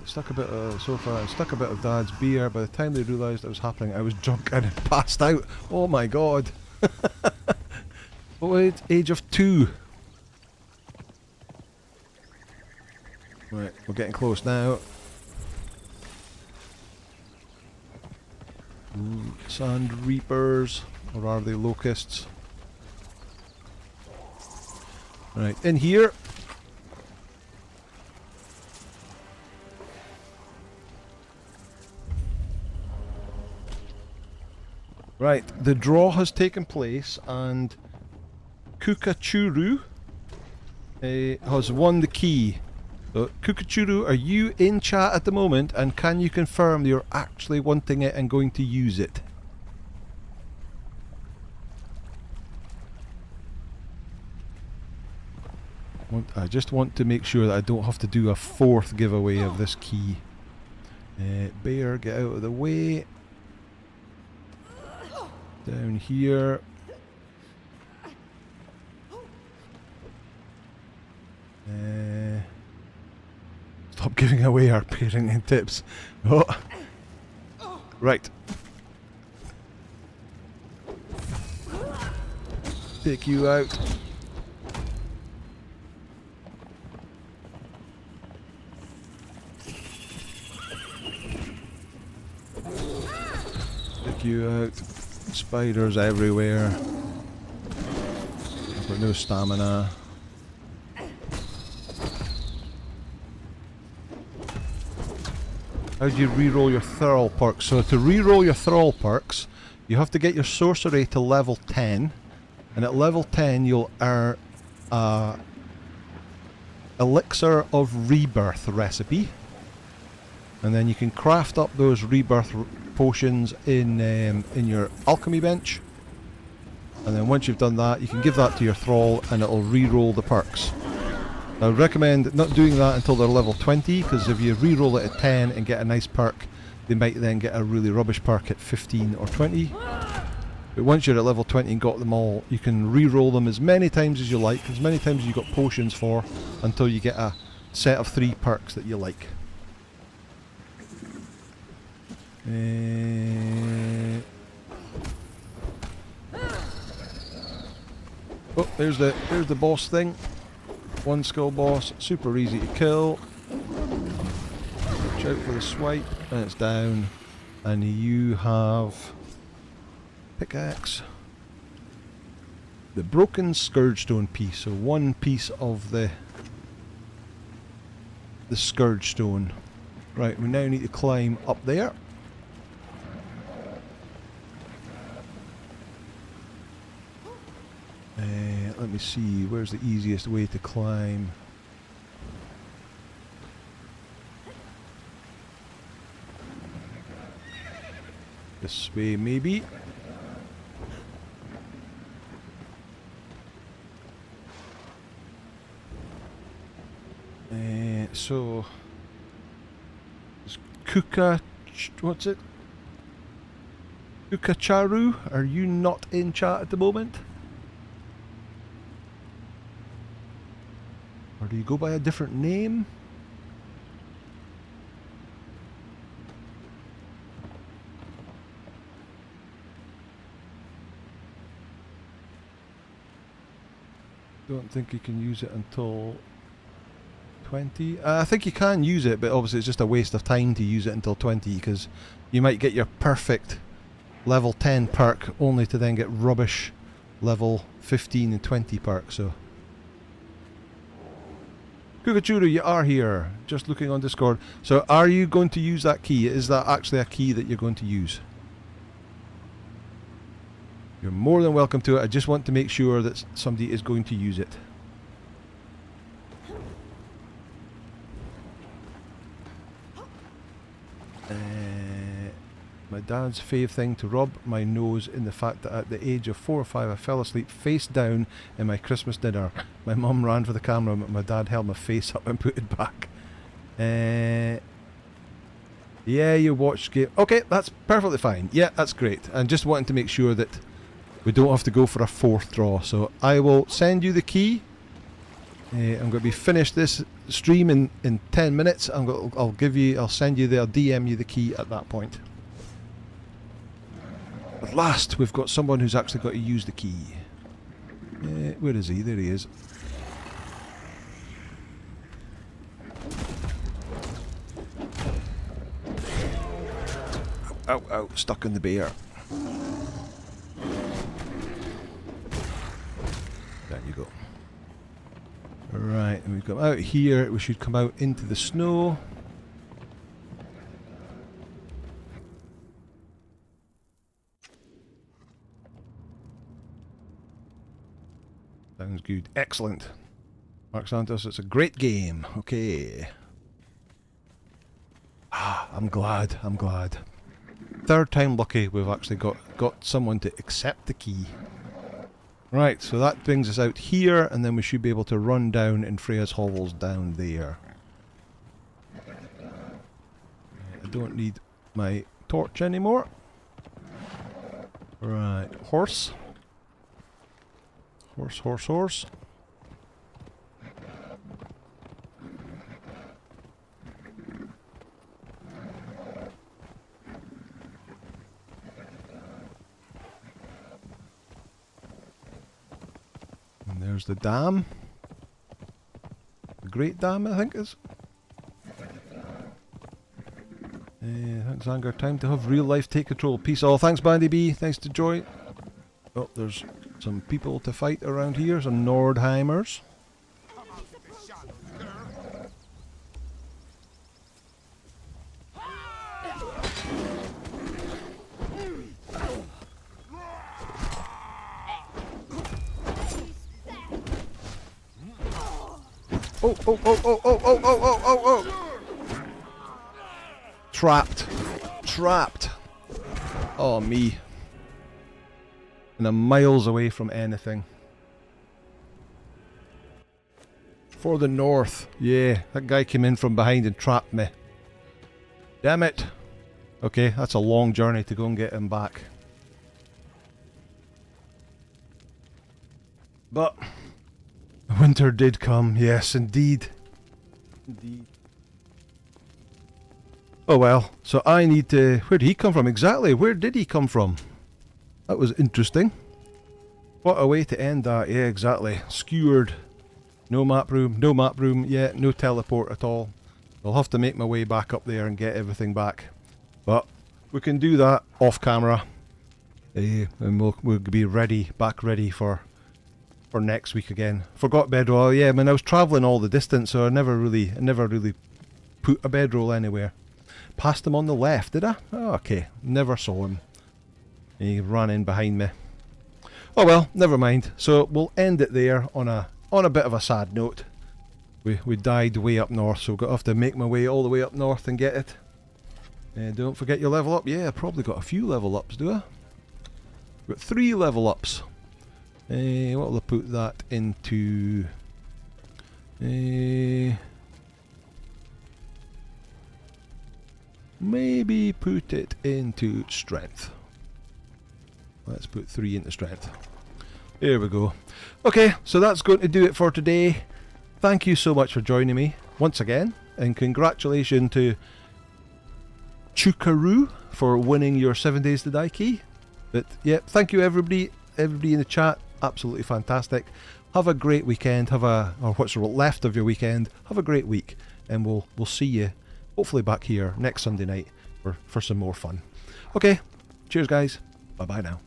Stuck a bit of the sofa and stuck a bit of Dad's beer. By the time they realised it was happening, I was drunk and had passed out. Oh my god. What age of 2? Right, we're getting close now. Sand reapers, or are they locusts? Right, in here. Right, the draw has taken place and Kukachuru has won the key. So, Kukachuru, are you in chat at the moment, and can you confirm you're actually wanting it and going to use it? I just want to make sure that I don't have to do a 4th giveaway of this key. Bear, get out of the way. Down here. Stop giving away our parenting tips. Oh. Right. Take you out. Take you out. Spiders everywhere. I've got no stamina. How do you reroll your Thrall perks? So to reroll your Thrall perks, you have to get your sorcery to level 10, and at level 10 you'll earn a Elixir of Rebirth recipe, and then you can craft up those rebirth potions in your alchemy bench, and then once you've done that you can give that to your Thrall and it'll reroll the perks. I would recommend not doing that until they're level 20, because if you reroll it at 10 and get a nice perk, they might then get a really rubbish perk at 15 or 20. But once you're at level 20 and got them all, you can reroll them as many times as you like, as many times as you've got potions for, until you get a set of 3 perks that you like. Oh, there's the boss thing. 1 skill boss, super easy to kill. Watch out for the swipe, and it's down. And you have pickaxe. The broken Scourge Stone piece, so 1 piece of the Scourge Stone. Right, we now need to climb up there. Let me see, where's the easiest way to climb? This way, maybe. So is Kuka, what's it? Kukacharu, are you not in chat at the moment? Or do you go by a different name? Don't think you can use it until 20. I think you can use it, but obviously it's just a waste of time to use it until 20 because you might get your perfect level 10 perk only to then get rubbish level 15 and 20 perk. So Kukachuru, you are here, just looking on Discord. So are you going to use that key? Is that actually a key that you're going to use? You're more than welcome to it. I just want to make sure that somebody is going to use it. My dad's fave thing to rub my nose in the fact that at the age of 4 or 5 I fell asleep face down in my Christmas dinner. My mum ran for the camera but my dad held my face up and put it back. Yeah, you watched game. Okay, that's perfectly fine. Yeah, that's great. And just wanting to make sure that we don't have to go for a 4th draw. So I will send you the key. I'm going to be finished this stream in 10 minutes. I'll send you I'll DM you the key at that point. At last, we've got someone who's actually got to use the key. Where is he? There he is. Ow, ow, stuck in the bear. There you go. Right, and we've come out here. We should come out into the snow. Sounds good. Excellent. Mark Santos, it's a great game. Okay. Ah, I'm glad. I'm glad. 3rd time lucky we've actually got someone to accept the key. Right, so that brings us out here, and then we should be able to run down in Freya's hovels down there. I don't need my torch anymore. Right, horse. Horse, horse, horse. And there's the dam. The Great Dam, I think is. Thanks, Anger. Time to have real life take control. Peace all. Thanks, Bandy B. Thanks to Joy. Oh, there's some people to fight around here, some Nordheimers. Oh, oh, oh, oh, oh, oh, oh, oh, oh, oh! Trapped. Trapped. Oh, me. And I'm miles away from anything. For the north. Yeah, that guy came in from behind and trapped me. Damn it. Okay, that's a long journey to go and get him back. But winter did come. Yes, indeed. Indeed. Oh well, so I need to... Where did he come from? Exactly, where did he come from? That was interesting. What a way to end that. Yeah, exactly. Skewered. No map room. No map room. Yeah, no teleport at all. I'll have to make my way back up there and get everything back. But we can do that off camera. And we'll be ready, back ready for next week again. Forgot bedroll. Yeah, I mean I was travelling all the distance, so I never really put a bedroll anywhere. Passed him on the left, did I? Oh, okay. Never saw him. He ran in behind me. Oh well, never mind. So we'll end it there on a bit of a sad note. We died way up north, so I'll have to make my way all the way up north and get it. Don't forget your level up. Yeah, I probably got a few level ups, do I? Got 3 level ups. What will I put that into? maybe put it into strength. Let's put 3 into strength. There we go. Okay, so that's going to do it for today. Thank you so much for joining me once again, and congratulations to Chukaru for winning your 7 Days to Die key. But yeah, thank you everybody in the chat, absolutely fantastic. Have a great weekend, or what's left of your weekend. Have a great week, and we'll see you hopefully back here next Sunday night for some more fun. Okay, cheers guys, bye bye now.